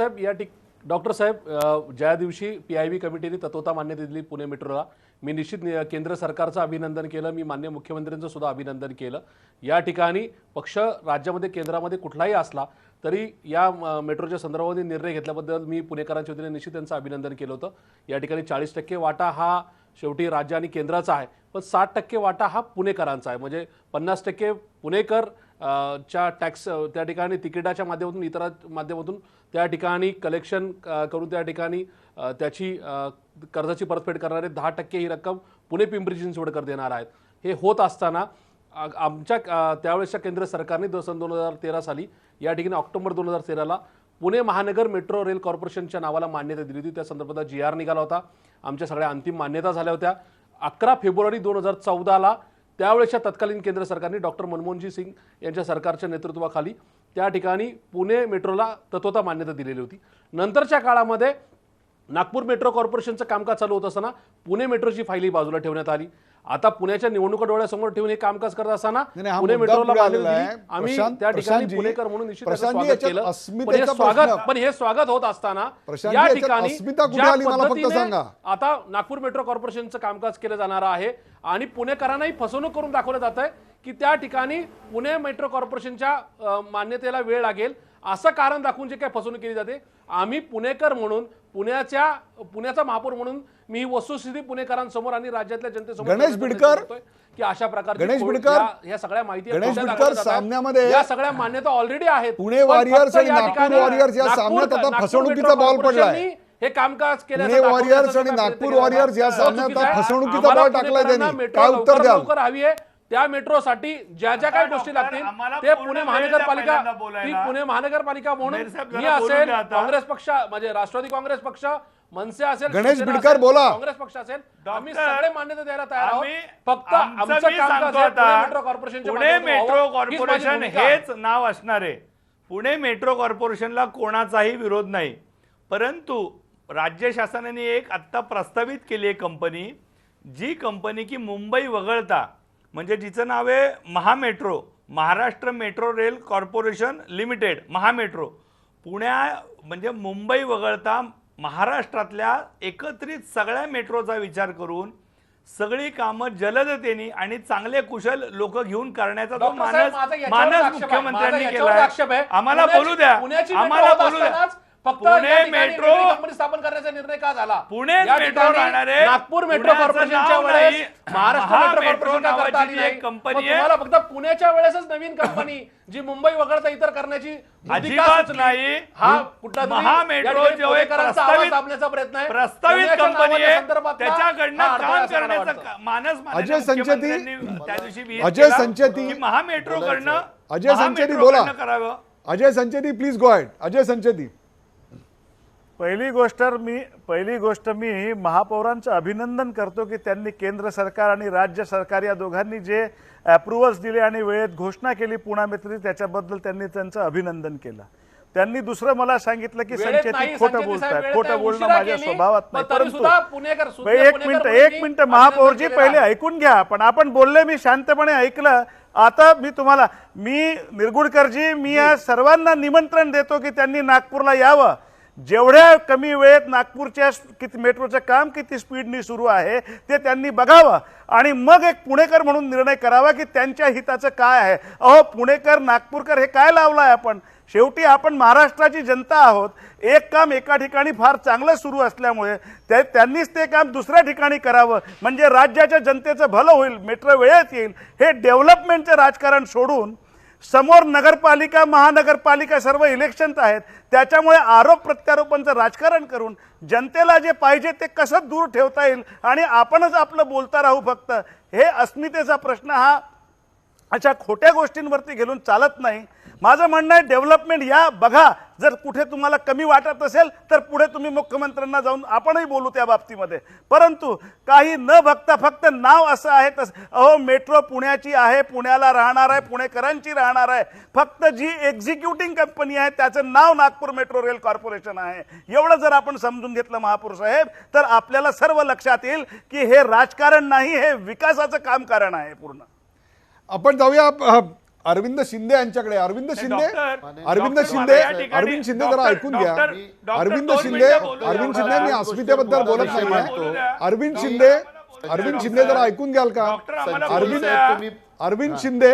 साहेब ज्या दिवशी PIB कमिटीने तत्वता मान्यता दिली पुणे मेट्रोला, मी निश्चित केंद्र सरकारचं अभिनंदन केलं, मी माननीय मुख्यमंत्र्यांचं सुद्धा अभिनंदन केलं. या ठिकाणी पक्ष राज्यामध्ये केंद्रामध्ये कुठलाही असला तरी या मेट्रोच्या संदर्भामध्ये निर्णय घेतल्याबद्दल मी पुणेकरांच्या वतीने निश्चित त्यांचं अभिनंदन केलं होतं. या ठिकाणी 40% वाटा हा शेवटी राज्य आणि केंद्राचा आहे, पण 60% वाटा हा पुणेकरांचा आहे. म्हणजे 50% पुणेकर च्या टॅक्स त्या ठिकाणी तिकिटाच्या माध्यमातून इतर माध्यमातून त्या ठिकाणी कलेक्शन करून त्या ठिकाणी त्याची कर्जाची परतफेड करणारे 10% ही रक्कम पुणे पिंपरी चिंचवडकर देणार आहेत. हे होत असताना आमच्या त्यावेळेसच्या केंद्र सरकारने सन 2013 साली या ठिकाणी ऑक्टोबर 2013ला पुणे महानगर मेट्रो रेल कॉर्पोरेशनच्या नावाला मान्यता दिली होती. त्या संदर्भात GR निघाला होता, आमच्या सगळ्या अंतिम मान्यता झाल्या होत्या. 11 फेब्रुवारी 2014ला त्यावेळेसच्या तत्कालीन केंद्र सरकारने डॉक्टर मनमोहनजी सिंग यांच्या सरकारच्या नेतृत्वाखाली त्या ठिकाणी पुणे मेट्रोला तत्वता मान्यता दिलेली होती. नंतरच्या काळामध्ये नागपूर मेट्रो कॉर्पोरेशनचं कामकाज चालू होत असताना पुणे मेट्रोची फाईलही बाजूला ठेवण्यात आली. आता पुण्याच्या निवडणुका डोळ्यासमोर ठेवून हे कामकाज करत असताना पुणे मेट्रोला आम्ही त्या ठिकाणी पुणेकर म्हणून निश्चित स्वागत केलं. पण हे स्वागत होत असताना या ठिकाणी आता नागपूर मेट्रो कॉर्पोरेशनचं कामकाज केलं जाणार आहे आणि पुणेकरांनाही फसवणूक करून दाखवलं जात आहे की त्या ठिकाणी पुणे मेट्रो कॉर्पोरेशनच्या मान्यतेला वेळ लागेल असं कारण दाखवून जे काही फसवणूक केली जाते. आम्ही पुणेकर म्हणून पुण्याचा महापौर म्हणून मी ही वस्तुस्थिती पुणेकरांसमोर आणि राज्यातल्या जनतेसमोर
गणेश बिडकर
की अशा प्रकारे
गणेश बिडकर
या सगळ्या माहिती
गणेश बिडकर सामन्यामध्ये
या सगळ्या मान्यता ऑलरेडी आहेत.
पुणे वॉरियर्स आणि नागपूर वॉरियर्स या सामन्यात आता फसवणुकीचा बॉल पडलाय.
हे कामकाज केलं
पुणे वॉरियर्स आणि नागपूर वॉरियर्स या सामन्यात आता फसवणुकीचा बॉल टाकलाय त्यांनी. काय उत्तर द्याल?
हवी आहे त्या मेट्रोसाठी ज्या ज्या काही गोष्टी लागतील ते पुणे महानगरपालिका म्हणून मी असेल, काँग्रेस पक्ष म्हणजे राष्ट्रवादी काँग्रेस पक्ष, मनसे असेल,
गणेश बिडकर बोला.
काँग्रेस पक्ष असेल, आम्ही सगळे मान्यता द्यायला तयार आहोत. फक्त आमचं कामकाज मेट्रो कॉर्पोरेशनच्या
पुणे मेट्रो कॉर्पोरेशन हेच नाव असणार आहे. पुणे मेट्रो कॉर्पोरेशनला कोणाचाही विरोध नाही, परंतु राज्य शासनाने एक आत्ता प्रस्तावित केली आहे कंपनी, जी कंपनी की मुंबई वगळता म्हणजे जिचं नाव आहे MahaMetro, Maharashtra metro rail corporation limited, MahaMetro. म्हणजे मुंबई वगळता महाराष्ट्रातल्या एकत्रित सगळ्या मेट्रोचा विचार करून सगळी कामं जलदतेने आणि चांगले कुशल लोक घेऊन करण्याचा जो मानस मुख्यमंत्र्यांनी केला. आम्हाला बोलू द्या, आम्हाला बोलू द्या.
पुणे मेट्रो कंपनी स्थापन करण्याचा निर्णय का झाला?
पुणे मेट्रो राहणारे
नागपूर मेट्रो कॉर्पोरेशनच्या वेळेस महाराष्ट्र मेट्रो
नावाची एक कंपनी आहे.
तुम्हाला फक्त पुण्याच्या वेळेसच नवीन कंपनी जी मुंबई वगळता इतर करण्याची
अजिबात नाही.
हा कुठला
महामेट्रो जो एक
दाबण्याचा प्रयत्न आहे,
प्रस्तावित कंपनी आहे, त्याच्याकडनं काम करण्याचा मानस
अजय संचेती
त्या दिवशी
अजय संचेती
महामेट्रो करणं
अजय संचेती बोला. Ajay Sancheti please go ahead. Ajay Sancheti.
पहिली गोष्ट मी महापौरांचं अभिनंदन करतो की त्यांनी केंद्र सरकार आणि राज्य सरकार या दोघांनी जे अप्रुव्हल्स दिले आणि वेळेत घोषणा केली पुणे मेट्रोची, त्याच्याबद्दल त्यांनी त्यांचं अभिनंदन केलं. त्यांनी दुसरं मला सांगितलं की संचेती खोटं बोलतायत, खोटं बोलणं माझ्या स्वभावात नाही. परंतु एक मिनिट महापौरजी पहिले ऐकून घ्या. पण आपण बोलले, मी शांतपणे ऐकलं. आता मी निरगुडकरजी, मी या सर्वांना निमंत्रण देतो की त्यांनी नागपूरला यावं. जेवढ्या कमी वेळेत नागपूरच्या मेट्रोचं काम किती स्पीडनी सुरू आहे ते त्यांनी बघावं आणि मग एक पुणेकर म्हणून निर्णय करावा की त्यांच्या हिताचं काय आहे. अहो पुणेकर नागपूरकर हे काय लावलं आहे आपण? शेवटी आपण महाराष्ट्राची जनता आहोत. एक काम एका ठिकाणी फार चांगलं सुरू असल्यामुळे त्यांनीच ते काम दुसऱ्या ठिकाणी करावं, म्हणजे राज्याच्या जनतेचं भलं होईल, मेट्रो वेळेत येईल. हे डेव्हलपमेंटचं राजकारण सोडून समोर नगरपालिका महानगरपालिका सर्व इलेक्शन्स आहेत, त्याच्यामुळे आरोप प्रत्यारोपांचं राजकारण करून जनतेला जे पाहिजे ते कसं दूर ठेवता येईल आणि आपणच आपलं बोलता राहू फक्त, हे अस्मितेचा प्रश्न हा अशा खोट्या गोष्टींवरती घेऊन चालत नाही. माझं म्हणणं आहे डेव्हलपमेंट या बघा. जर कुठे तुम्हाला कमी वाटत असेल तर पुढे तुम्ही मुख्यमंत्र्यांना जाऊन आपणही बोलू त्या बाबतीमध्ये. परंतु काही न बघता फक्त नाव असं आहे तसं, अहो मेट्रो पुण्याची आहे, पुण्याला राहणार आहे, पुणेकरांची राहणार आहे. फक्त जी एक्झिक्युटिंग कंपनी आहे त्याचं नाव नागपूर मेट्रो रेल कॉर्पोरेशन आहे. एवढं जर आपण समजून घेतलं महापौर साहेब तर आपल्याला सर्व लक्षात येईल की हे राजकारण नाही, हे विकासाचं काम कारण आहे पूर्ण.
आपण जाऊया अरविंद शिंदे यांच्याकडे. अरविंद शिंदे अरविंद शिंदे जरा ऐकून घ्या. अरविंद शिंदे मी अस्मितेबद्दल बोलत नाही. अरविंद शिंदे जरा ऐकून घ्याल का? अरविंद शिंदे,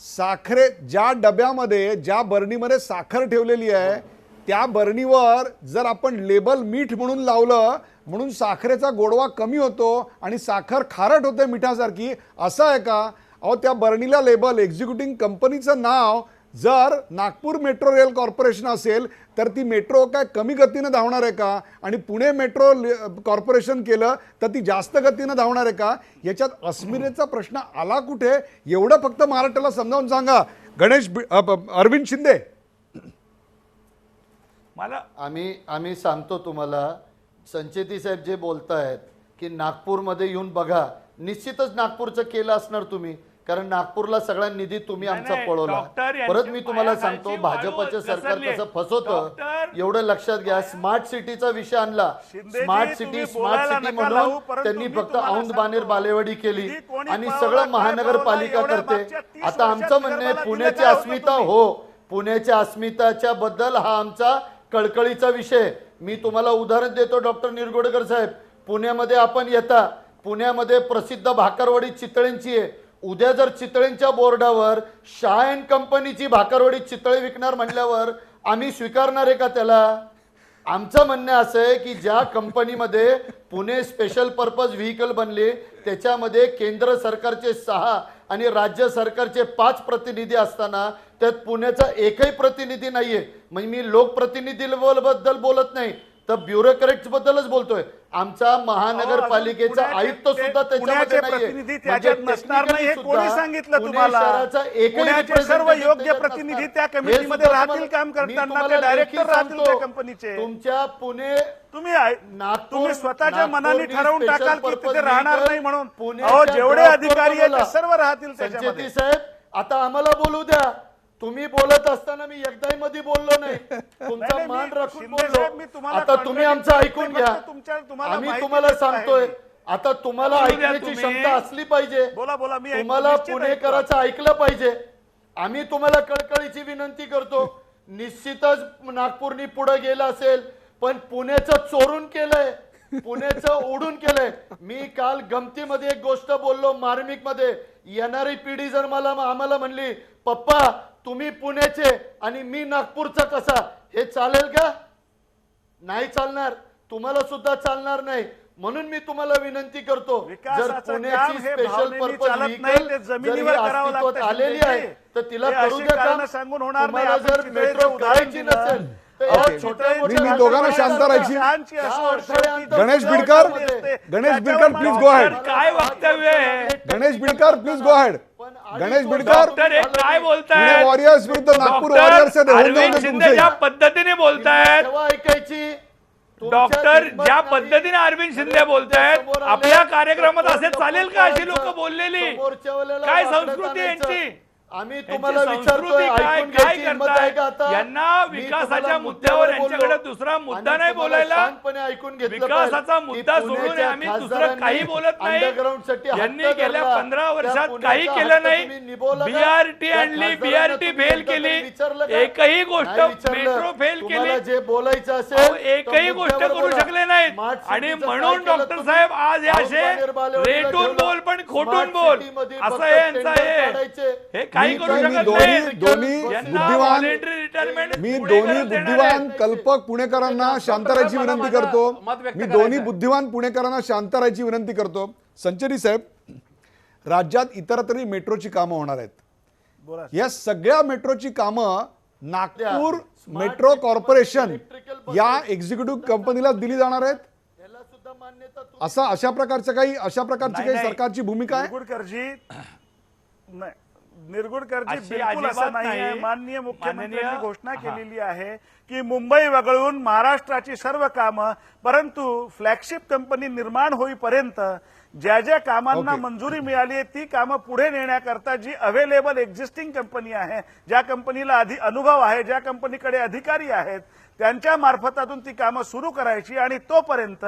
साखरे ज्या डब्यामध्ये ज्या बरणीमध्ये साखर ठेवलेली आहे त्या बरणीवर जर आपण लेबल मीठ म्हणून लावलं म्हणून साखरेचा गोडवा कमी होतो आणि साखर खारट होते मिठासारखी, असं आहे का? अहो त्या बरणीला लेबल, एक्झिक्युटिव्ह कंपनीचं नाव जर नागपूर मेट्रो रेल कॉर्पोरेशन असेल तर ती मेट्रो काय कमी गतीनं धावणार आहे का? आणि पुणे मेट्रो कॉर्पोरेशन केलं तर ती जास्त गतीनं धावणार आहे का? याच्यात अस्मितेचा प्रश्न आला कुठे? एवढं फक्त महाराष्ट्राला समजावून सांगा. अरविंद शिंदे.
मला
आम्ही सांगतो तुम्हाला, संचेती साहेब जे बोलतायत की नागपूरमध्ये येऊन बघा, निश्चितच नागपूरचं केलं असणार तुम्ही, कारण नागपूरला सगळा निधी तुम्ही आमचा पळवला. परत मी तुम्हाला सांगतो, भाजपचं सरकार कसं फसवतं एवढं लक्षात घ्या. स्मार्ट सिटीचा विषय आणला, स्मार्ट सिटी म्हणून त्यांनी फक्त औंध बाणेर बालेवाडी केली आणि सगळं महानगरपालिका करते. आता आमचं म्हणणं आहे पुण्याची अस्मिता, हो पुण्याच्या अस्मिताच्या बद्दल हा आमचा कळकळीचा विषय. मी तुम्हाला उदाहरण देतो डॉक्टर निरगुडेकर साहेब, पुण्यामध्ये आपण येता, पुण्यामध्ये प्रसिद्ध भाकरवडी चितळेंची आहे. उद्या जर चितळेंच्या बोर्डावर शायन कंपनीची भाकरवडी चितळे विकणार म्हणल्यावर आम्ही स्वीकारणार आहे का त्याला? आमचं म्हणणं असं आहे की ज्या कंपनीमध्ये पुणे स्पेशल पर्पज व्हेकल बनले त्याच्यामध्ये केंद्र सरकारचे 6 आणि राज्य सरकारचे 5 प्रतिनिधी असताना त्यात पुण्याचा एकही प्रतिनिधी नाहीये. म्हणजे मी लोकप्रतिनिधीबद्दल बोलत नाही तर ब्युरोक्रेट्स बद्दलच बोलतोय. आमचा महानगरपालिकेचा आयुक्त सुद्धा त्याच्यामध्ये नाहीये.
त्याच्यात नसणार नाही हे कोणी सांगितलं तुम्हाला? पुण्याचे सर्व योग्य प्रतिनिधी त्या कमिटीमध्ये राहतील काम करताना, ते डायरेक्टर राहतील त्या कंपनीचे.
तुमच्या पुणे
तुम्ही स्वतःच्या मनाने ठरवून टाकाल की तिथे राहणार नाही म्हणून. अहो जेवढे अधिकारी आहेत ते सर्व राहतील त्याच्यामध्ये.
साहेब आता आम्हाला बोलू द्या. तुम्ही बोलत असताना मी एकदाही मध्ये बोललो नाही, तुमचा मान राखून बोललो. आता तुम्ही आमचं ऐकून घ्या. आम्ही तुम्हाला सांगतोय, आता तुम्हाला ऐकण्याची क्षमता असली पाहिजे.
बोला मी
तुम्हाला पुणेकरांचं ऐकलं पाहिजे. आम्ही तुम्हाला कळकळीची विनंती करतो. निश्चितच नागपूरनी पुढे गेलं असेल, पण पुण्याचं चोरून केलंय, पुण्याचं ओढून केलंय. मी काल गमतीमध्ये एक गोष्ट बोललो, मार्मिक मध्ये. येणारी पिढी जर आम्हाला म्हणली पप्पा तुम्ही पुण्याचे आणि मी नागपूरचा कसा, हे चालेल का? नाही चालणार, तुम्हाला सुद्धा चालणार नाही. म्हणून मी तुम्हाला विनंती करतो, जर पुण्याची स्पेशल पर्पज व्हेकल आलेली आहे तर तिला करू द्या काम. तुम्हाला जर मेट्रो करायची नसेल
मी दोघांना शांत राहायची. Ganesh Bidkar please go head.
काय वक्तव्य आहे?
Ganesh Bidkar please go head. Ganesh Bidkar
काय बोलताय?
वॉरियर्स विरुद्ध नागपूर वॉरियर्स
अरविंद शिंदे ज्या पद्धतीने बोलतायत,
ऐकायची
डॉक्टर ज्या पद्धतीने अरविंद शिंदे बोलतायत, आपल्या कार्यक्रमात असे चालेल का? अशी लोक बोललेली काय संस्कृती यांची?
आम्ही तुम्हाला विचारतोय, ऐकून घ्यायची हिम्मत आहे का आता?
यांना विकासाच्या मुद्द्यावर यांच्याकडे दुसरा मुद्दा नाही बोलायला.
ऐकून घेतलं
विकासाचा मुद्दा सोडून आम्ही दुसरं काही बोलत नाही. यांनी गेल्या 15 वर्षात काही केलं नाही. बीआरटी आणली, बीआरटी फेल केली, एकही गोष्ट मेट्रो फेल केली,
जे बोलायचं असेल
एकही गोष्ट करू शकले नाहीत. आणि म्हणून डॉक्टर साहेब आज हे असे रेटून बोल पण खोटून बोल असं यांचं हे काही करू शकत नाही.
मी दोन्ही बुद्धिवान कल्पक पुणेकरांना शांत राहायची विनंती करतो. मी दोन्ही बुद्धिवान पुणेकरांना शांत राहायची विनंती करतो. संचेती साहेब, राज्यात इतरतरी मेट्रोची कामं होणार आहेत. या सगळ्या मेट्रोची कामं नागपूर मेट्रो कॉर्पोरेशन या एक्झिक्युटिव्ह कंपनीला दिली जाणार आहेत. अशा प्रकारची काही सरकारची भूमिका आहे?
निरगुडकरजी, नाही निरगुडकरजी
अशी
बिलकुल असं
अजिबात
नाही आहे.
नाही.
माननीय मुख्यमंत्र्यांनी
माननीय-
घोषणा
हा.
केलेली आहे की मुंबई वगळून महाराष्ट्राची सर्व कामं, परंतु फ्लॅगशिप कंपनी निर्माण होईपर्यंत ज्या ज्या कामांना
ओके.
मंजुरी मिळाली आहे ती कामं पुढे नेण्याकरता जी अवेलेबल एक्झिस्टिंग कंपनी आहे, ज्या कंपनीला अनुभव आहे, ज्या कंपनीकडे अधिकारी आहेत, त्यांच्या मार्फतातून ती कामं सुरू करायची आणि तोपर्यंत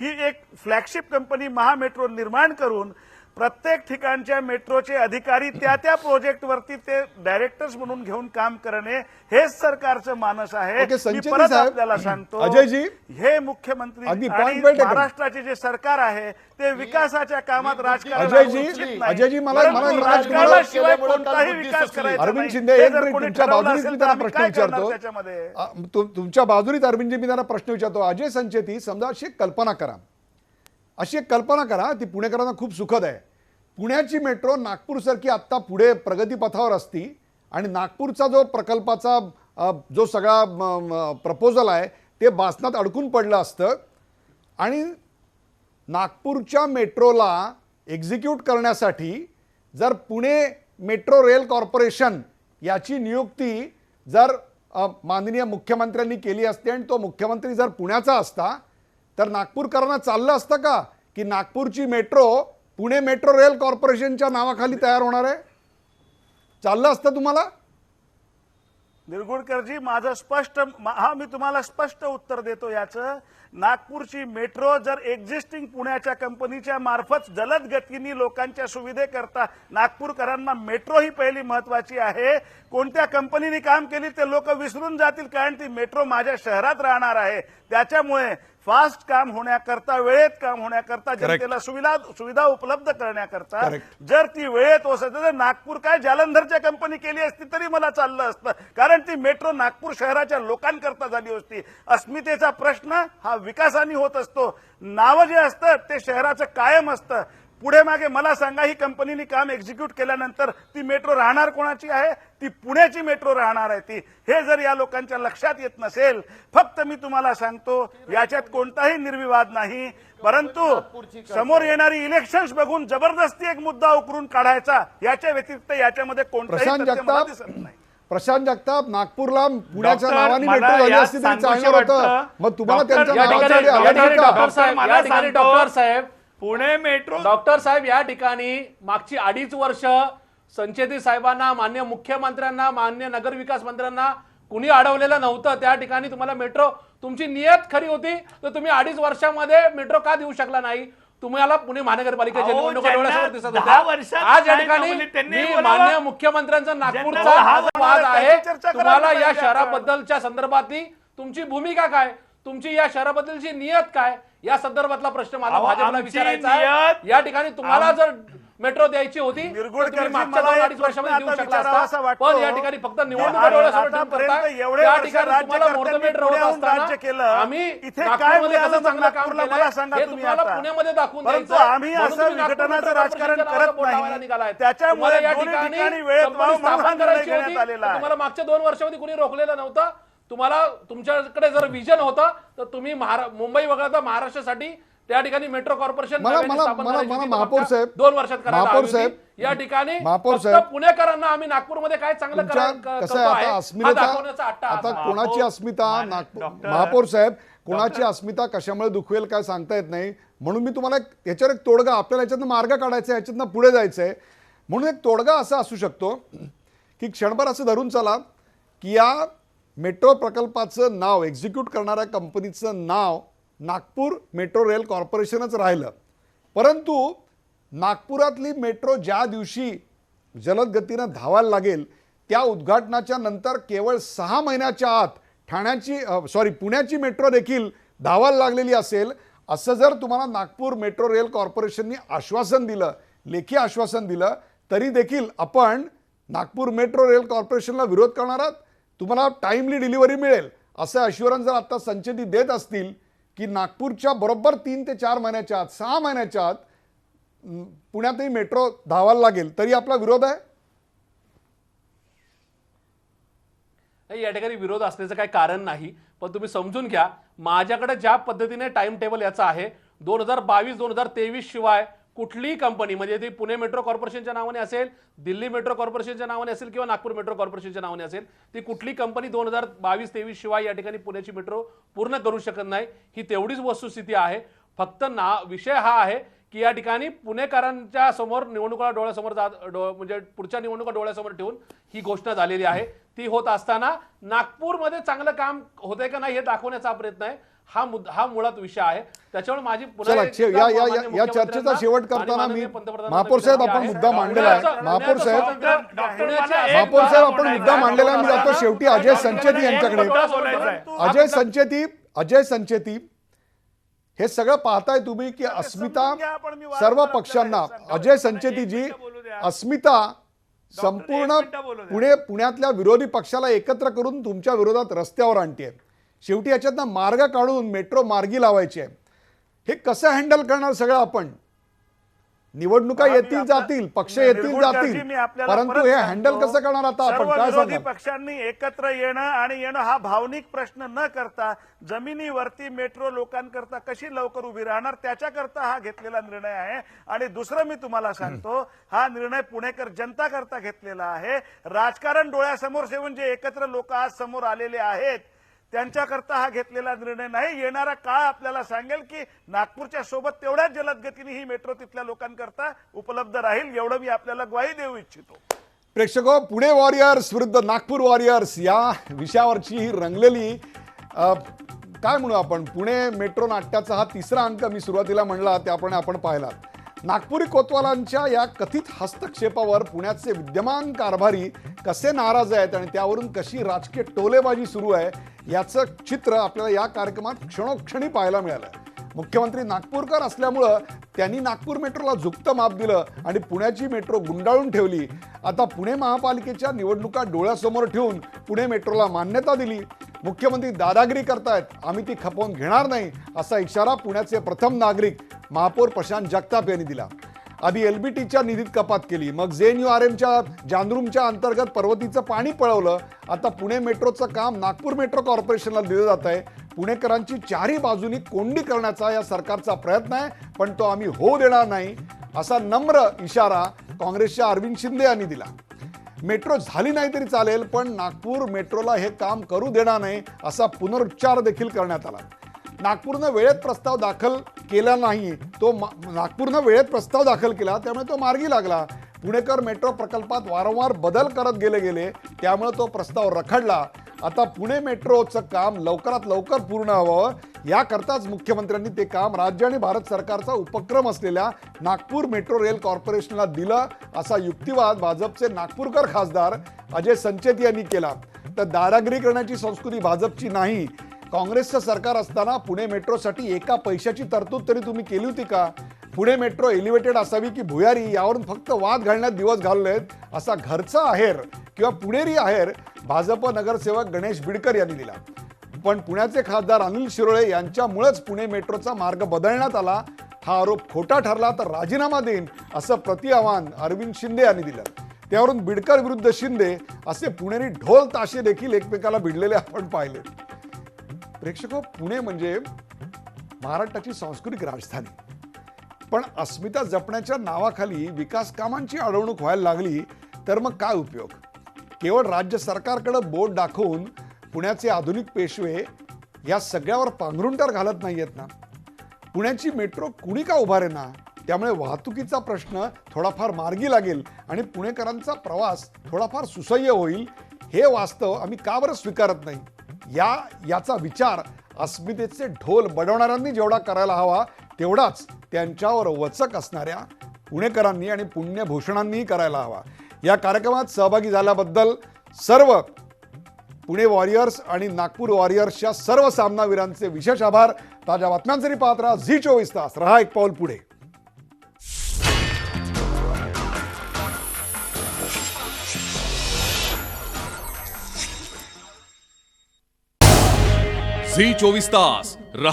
ही एक फ्लॅगशिप कंपनी महामेट्रो निर्माण करून प्रत्येक ठिकाणच्या मेट्रोचे अधिकारी त्या त्या प्रोजेक्टवरती ते डायरेक्टर्स म्हणून घेऊन काम करणे हेच सरकारचं मानस आहे.
ओके,
मी
संचेती
परत
साहेब,
आपल्याला सांगतो,
अजयजी,
हे मुख्यमंत्री
अगदी
आणि
point well taken.
महाराष्ट्राचे जे सरकार आहे ते विकासाच्या कामात राजकारण
अजयजी,
करू इच्छित नाही.
अजयजी, मला-
परंतु
मला- मला-
राजकारणाशिवाय
मला-
कोणताही
बुद्धी
विकास
सुचली.
करायचा
अरविंद
नाही.
शिंदे,
हे
एक
जर
मिनिट
कोणी
तुमच्या
ठरवलं
बाजूने
असेल
मी
तर
त्यांना
आम्ही
प्रश्न
काय करणार
विचारतो.
त्याच्यामध्ये?
तुमच्या बाजूने अरविंदजी मी त्यांना प्रश्न विचारतो. अजय संचेती, समजा अशी एक कल्पना करा, अशी एक कल्पना करा, ती पुणेकरांना खूप सुखद आहे. पुण्याची मेट्रो नागपूरसारखी आत्ता पुढे प्रगतीपथावर असती आणि नागपूरचा जो प्रकल्पाचा जो सगळा प्रपोजल आहे ते बासनात अडकून पडलं असतं आणि नागपूरच्या मेट्रोला एक्झिक्यूट करण्यासाठी जर पुणे मेट्रो रेल कॉर्पोरेशन याची नियुक्ती जर माननीय मुख्यमंत्र्यांनी केली असते आणि तो मुख्यमंत्री जर पुण्याचा असता तर नागपूरकरांना चाललं असतं का की नागपूरची मेट्रो पुणे मेट्रो रेल कॉर्पोरेशनच्या नावाखाली तयार होणार आहे? चाललं असतं तुम्हाला?
निरगुडकरजी, माझं मी तुम्हाला स्पष्ट उत्तर देतो याचं. नागपूरची मेट्रो जर एक्झिस्टिंग पुण्याच्या कंपनीच्या मार्फत जलद गतीने लोकांच्या सुविधेकरता, नागपूरकरांना मेट्रो ही पहिली महत्वाची आहे. कोणत्या कंपनीने काम केली ते लोक विसरून जातील, कारण ती मेट्रो माझ्या शहरात राहणार आहे. त्याच्यामुळे फास्ट काम होण्याकरता, वेळेत काम होण्याकरता, जनतेला सुविधा उपलब्ध करण्याकरता
Correct.
जर ती वेळेत होत तर नागपूर काय जालंधरच्या कंपनी केली असती तरी मला चाललं असतं, कारण ती मेट्रो नागपूर शहराच्या लोकांकरता झाली असती. अस्मितेचा प्रश्न हा विकासाने होत असतो. नाव जे असतं ते शहराचं कायम असतं. पुढे मागे मला सांगा, ही कंपनीने काम एक्झिक्यूट केल्यानंतर ती मेट्रो राहणार कोणाची आहे? ती पुण्याची मेट्रो राहणार आहे. ती हे जर या लोकांच्या लक्षात येत नसेल, फक्त मी तुम्हाला सांगतो याच्यात कोणताही निर्विवाद नाही, परंतु समोर येणारी इलेक्शन्स बघून जबरदस्ती एक मुद्दा उकरून काढायचा, याच्या व्यतिरिक्त याच्यामध्ये कोणताही
प्रशांत
तथ्य मला
जगताप,
दिसत नाही.
प्रशांत जगताप, नागपूरला पुण्याच्या
डॉक्टर,
नावाने
मला
मेट्रो झाली
यात
असती तरी
सांगूशी
चालणार होतं.
वाटतं.
मग तुम्हाला
डॉक्टर,
त्यांच्या
या ठिकाणी-
नावासाठी
या
आवाज
ठिकाणी
का?
डॉक्टर साहेब, मला सांगतो,
डॉक्टर साहेब,
पुणे मेट्रो
डॉक्टर साहेब, या ठिकाणी मागची 2.5 वर्ष संचेती साहेबांना, मान्य मुख्यमंत्र्यांना, मान्य नगरविकास मंत्र्यांना कुणी अडवलेलं नव्हतं. त्या ठिकाणी तुम्हाला मेट्रो, तुमची नियत खरी होती तर तुम्ही 2.5 वर्षामध्ये मेट्रो का देऊ शकला नाही? तुम्हाला पुणे महानगरपालिकेच्या
अहो,
निवडणुका
ज्यांना
डोळ्यासमोर दिसत
10
होत्या.
वर्षात
आज या
काय
ठिकाणी
नवली त्यांनी
मी
बोलावं.
मान्य मुख्यमंत्र्यांचा नागपूरचा
ज्यांना
हा जो वाद आहे,
त्याची चर्चा करायला
तुम्हाला या
पाहिजे
शहराबद्दलच्या संदर्भातली तुमची भूमिका काय, तुमची या शहराबद्दलची नियत काय, या संदर्भातला प्रश्न मला
अहो,
भाजपला
आमची
विचारायचा आहे.
नियत-
या ठिकाणी तुम्हाला जर मेट्रो द्यायची होती तर
निरगुडकरजी,
तुम्ही मागच्या
मला एक
2-2.5 वर्षामध्ये
प्रश्न
देऊ
आता
शकला
विचारावासा
असता.
वाटतो.
पण या ठिकाणी फक्त निवडणुका
आणि
डोळ्यासमोर ठेवून
आतापर्यंत
करताय.
एवढे
या
वर्ष
ठिकाणी तुम्हाला
राज्यकर्त्यांनी
मुहूर्तमेढ
पुण्याहून
होत असताना
राज्य केलं.
आम्ही
इथे काय
नागपूरमध्ये
मिळालं
कसं
मग
चांगलं काम
नागपूरला
केलंय
मला सांगा
हे
तुम्ही
तुम्हाला
आता.
पुण्यामध्ये दाखवून
परंतु
द्यायचं आहे.
आम्ही
म्हणून
असं
तुम्ही नागपूर
विघटनाचं
मेट्रो
राजकारण
कॉर्पोरेशनच्या
करत
नावावर बोट लावायला
नाही.
निघालाय.
त्याच्यामुळे
तुम्हाला या
दोन्ही
ठिकाणी
ठिकाणी वेळेत
कंपनी
वाव
स्थापन
महामंडळ
करायची
घेण्यात
होती,
आलेला
तर
आहे.
तुम्हाला मागच्या 2 वर्षामध्ये कुणी रोखलेलं नव्हतं. तुम्हाला तुमच्याकडे जर विजन होतं तर तुम्ही मुंबई वगळता महाराष्ट्रासाठी त्या ठिकाणी मेट्रो कॉर्पोरेशन
मला-
नव्याने
मला-
स्थापन
मला-
करायची
मला
होती.
महापौर
मागच्या
साहेब-
2 वर्षात करायला
महापौर
हवी
साहेब-
होती. या ठिकाणी
महापौर
फक्त
साहेब-
पुणेकरांना आम्ही नागपूरमध्ये काय चांगलं
तुमच्या
करतो
कसं आहे
आहे,
आता
हा
अस्मिता,
दाखवण्याचा अट्टा
आता
असा.
कोणाची अस्मिता
डॉक्टर-
महापौर साहेब, कोणाची अस्मिता कशामुळे दुखवेल काय सांगता येत नाही. म्हणून मी तुम्हाला याच्यावर एक तोडगा, आपल्याला याच्यातनं मार्ग काढायचा आहे, याच्यातनं पुढे जायचं आहे. म्हणून एक तोडगा असा असू शकतो की क्षणभर असं धरून चला की या मेट्रो प्रकल्पाचं नाव, एक्झिक्यूट करणाऱ्या कंपनीचं नाव नागपूर मेट्रो रेल कॉर्पोरेशनच राहिलं, परंतु नागपुरातली मेट्रो ज्या दिवशी जलद गतीनं धावायला लागेल त्या उद्घाटनाच्या नंतर केवळ 6 महिन्याच्या आत पुण्याची मेट्रो देखील धावायला लागलेली असेल, असं जर तुम्हाला नागपूर मेट्रो रेल कॉर्पोरेशननी आश्वासन दिलं, लेखी आश्वासन दिलं, तरी देखील आपण नागपूर मेट्रो रेल कॉर्पोरेशनला विरोध करणार आहात. तुम्हाला टाइमली डिलिव्हरी मिळेल असं अश्युरन्स जर आता संचेती देत असतील की नागपूरच्या बरोबर 3 ते 4 महिन्याच्या आत, 6 महिन्याच्या आत पुण्यातही मेट्रो धावायला लागेल, तरी आपला विरोध आहे?
या ठिकाणी विरोध असण्याचं काही कारण नाही, पण तुम्ही समजून घ्या, माझ्याकडे ज्या पद्धतीने टाइम टेबल याचा आहे 2022-2023 शिवाय कुठलीही कंपनी म्हणजे ती पुणे मेट्रो कॉर्पोरेशनच्या नावाने असेल, दिल्ली मेट्रो कॉर्पोरेशनच्या नावाने असेल किंवा नागपूर मेट्रो कॉर्पोरेशनच्या नावाने असेल, ती कुठली कंपनी 2022-23 शिवाय या ठिकाणी पुण्याची मेट्रो पूर्ण करू शकत नाही. ही तेवढीच वस्तुस्थिती आहे. फक्त विषय हा आहे की या ठिकाणी पुणेकरांच्या समोर निवडणुका डोळ्यासमोर म्हणजे पुढच्या निवडणुका डोळ्यासमोर ठेवून ही घोषणा झालेली आहे. ती होत असताना नागपूरमध्ये चांगलं काम होतंय का नाही हे दाखवण्याचा प्रयत्न आहे. हा मुळात विषय आहे. त्याच्यामुळे माझी
चला या चर्चेचा शेवट करताना मी महापौर साहेब आपण मुद्दा मांडलेला आहे. महापौर साहेब आपण मुद्दा मांडलेला आहे. मी जातो शेवटी अजय संचेती यांच्याकडे. अजय संचेती हे सगळं पाहताय तुम्ही की अस्मिता सर्व पक्षांना, अजय संचेतीजी, अस्मिता संपूर्ण पुण्यातल्या विरोधी पक्षाला एकत्र करून तुमच्या विरोधात रस्त्यावर आणते. शेवटी याच्यातनं मार्ग काढून मेट्रो मार्गी लावायची आहे. हे कसं हँडल करणार सगळं आपण? निवडणुका येतील जातील, पक्ष येतील जातील, परंतु हे हँडल कसं करणार आता आपण? काय
विरोधी
सांगा?
पक्षांनी एकत्र येणं हा भावनिक प्रश्न न करता जमिनीवरती मेट्रो लोकांकरता कशी लवकर उभी राहणार त्याच्याकरता हा घेतलेला निर्णय आहे. आणि दुसरं मी तुम्हाला सांगतो, हा निर्णय पुणेकर जनता करता घेतलेला आहे. राजकारण डोळ्यासमोर ठेवून जे एकत्र लोक आज समोर आलेले आहेत त्यांच्याकरता हा घेतलेला निर्णय नाही. येणारा काळ आपल्याला सांगेल की नागपूरच्या सोबत तेवढ्याच जलद गतीने ही मेट्रो तिथल्या लोकांकरता उपलब्ध राहील, एवढं मी आपल्याला ग्वाही देऊ इच्छितो.
प्रेक्षको, पुणे वॉरियर्स विरुद्ध नागपूर वॉरियर्स या विषयावरची ही रंगलेली काय म्हणू आपण, पुणे मेट्रो नाट्याचा हा तिसरा अंक मी सुरुवातीला म्हणला त्याप्रमाणे आपण पाहिला. नागपुरी कोतवालांच्या या कथित हस्तक्षेपावर पुण्याचे विद्यमान कारभारी कसे नाराज आहेत आणि त्यावरून कशी राजकीय टोलेबाजी सुरू आहे याचं चित्र आपल्याला या कार्यक्रमात क्षणोक्षणी पाहायला मिळालं. मुख्यमंत्री नागपूरकर असल्यामुळं त्यांनी नागपूर मेट्रोला झुकतं माप दिलं आणि पुण्याची मेट्रो गुंडाळून ठेवली. आता पुणे महापालिकेच्या निवडणुका डोळ्यासमोर ठेवून पुणे मेट्रोला मान्यता दिली. मुख्यमंत्री दादागिरी करतायत, आम्ही ती खपवून घेणार नाही असा इशारा पुण्याचे प्रथम नागरिक महापौर प्रशांत जगताप यांनी दिला. आधी एलबीटीच्या निधीत कपात केली, मग JNURMच्या जानरूमच्या अंतर्गत पर्वतीचं पाणी पळवलं. आता पुणे मेट्रोचं काम नागपूर मेट्रो कॉर्पोरेशनला दिलं जात आहे. पुणेकरांची चारही बाजूनी कोंडी करण्याचा या सरकारचा प्रयत्न आहे, पण तो आम्ही होऊ देणार नाही असा नम्र इशारा काँग्रेसच्या अरविंद शिंदे यांनी दिला. मेट्रो झाली नाही तरी चालेल, पण नागपूर मेट्रोला हे काम करू देणार नाही असा पुनरुच्चार देखील करण्यात आला. नागपूरनं वेळेत प्रस्ताव दाखल केला नाही, नागपूरनं वेळेत प्रस्ताव दाखल केला त्यामुळे तो मार्गी लागला. पुणेकर मेट्रो प्रकल्पात वारंवार बदल करत गेले त्यामुळे तो प्रस्ताव रखडला. आता पुणे मेट्रोचं काम लवकरात लवकर पूर्ण व्हावं याकरताच मुख्यमंत्र्यांनी ते काम राज्य आणि भारत सरकारचा उपक्रम असलेल्या नागपूर मेट्रो रेल कॉर्पोरेशनला दिलं असा युक्तिवाद भाजपचे नागपूरकर खासदार अजय संचेती यांनी केला. तर दादागिरी करण्याची संस्कृती भाजपची नाही. काँग्रेसचं सरकार असताना पुणे मेट्रोसाठी एका पैशाची तरतूद तरी तुम्ही केली होती का? पुणे मेट्रो एलिव्हेटेड असावी की भुयारी यावरून फक्त वाद घालण्यात दिवस घालवलेत असा घरचा आहेर किंवा पुणेरी आहेर भाजप नगरसेवक गणेश बिडकर यांनी दिला. पण पुण्याचे खासदार अनिल शिरोळे यांच्यामुळेच पुणे मेट्रोचा मार्ग बदलण्यात आला. हा आरोप खोटा ठरला तर राजीनामा देईन असं प्रतिआव्हान अरविंद शिंदे यांनी दिलं. त्यावरून बिडकर विरुद्ध शिंदे असे पुणेरी ढोल ताशे देखील एकमेकाला भिडलेले आपण पाहिले. प्रेक्षको, पुणे म्हणजे महाराष्ट्राची सांस्कृतिक राजधानी, पण अस्मिता जपण्याच्या नावाखाली विकास कामांची अडवणूक व्हायला लागली तर मग काय उपयोग? केवळ राज्य सरकारकडे बोट दाखवून पुण्याचे आधुनिक पेशवे या सगळ्यावर पांघरुण तर घालत नाहीयेत ना. पुण्याची मेट्रो कुणी का उभारेना, त्यामुळे वाहतुकीचा प्रश्न थोडाफार मार्गी लागेल आणि पुणेकरांचा प्रवास थोडाफार सुसह्य होईल. हे वास्तव आम्ही का बरं स्वीकारत नाही? याचा विचार अस्मितेचे ढोल बडवणाऱ्यांनी जेवढा करायला हवा तेवढाच त्यांच्यावर वचक असणाऱ्या पुणेकरांनी आणि पुण्यभूषणांनीही करायला हवा. या कार्यक्रमात सहभागी झाल्याबद्दल सर्व पुणे वॉरियर्स आणि नागपूर वॉरियर्सच्या सर्व सामनावीरांचे विशेष आभार. ताज्या बातम्यांसाठी पाहत राहा झी 24 तास. रहा एक पाऊल पुढे.
झी 24 तास रहा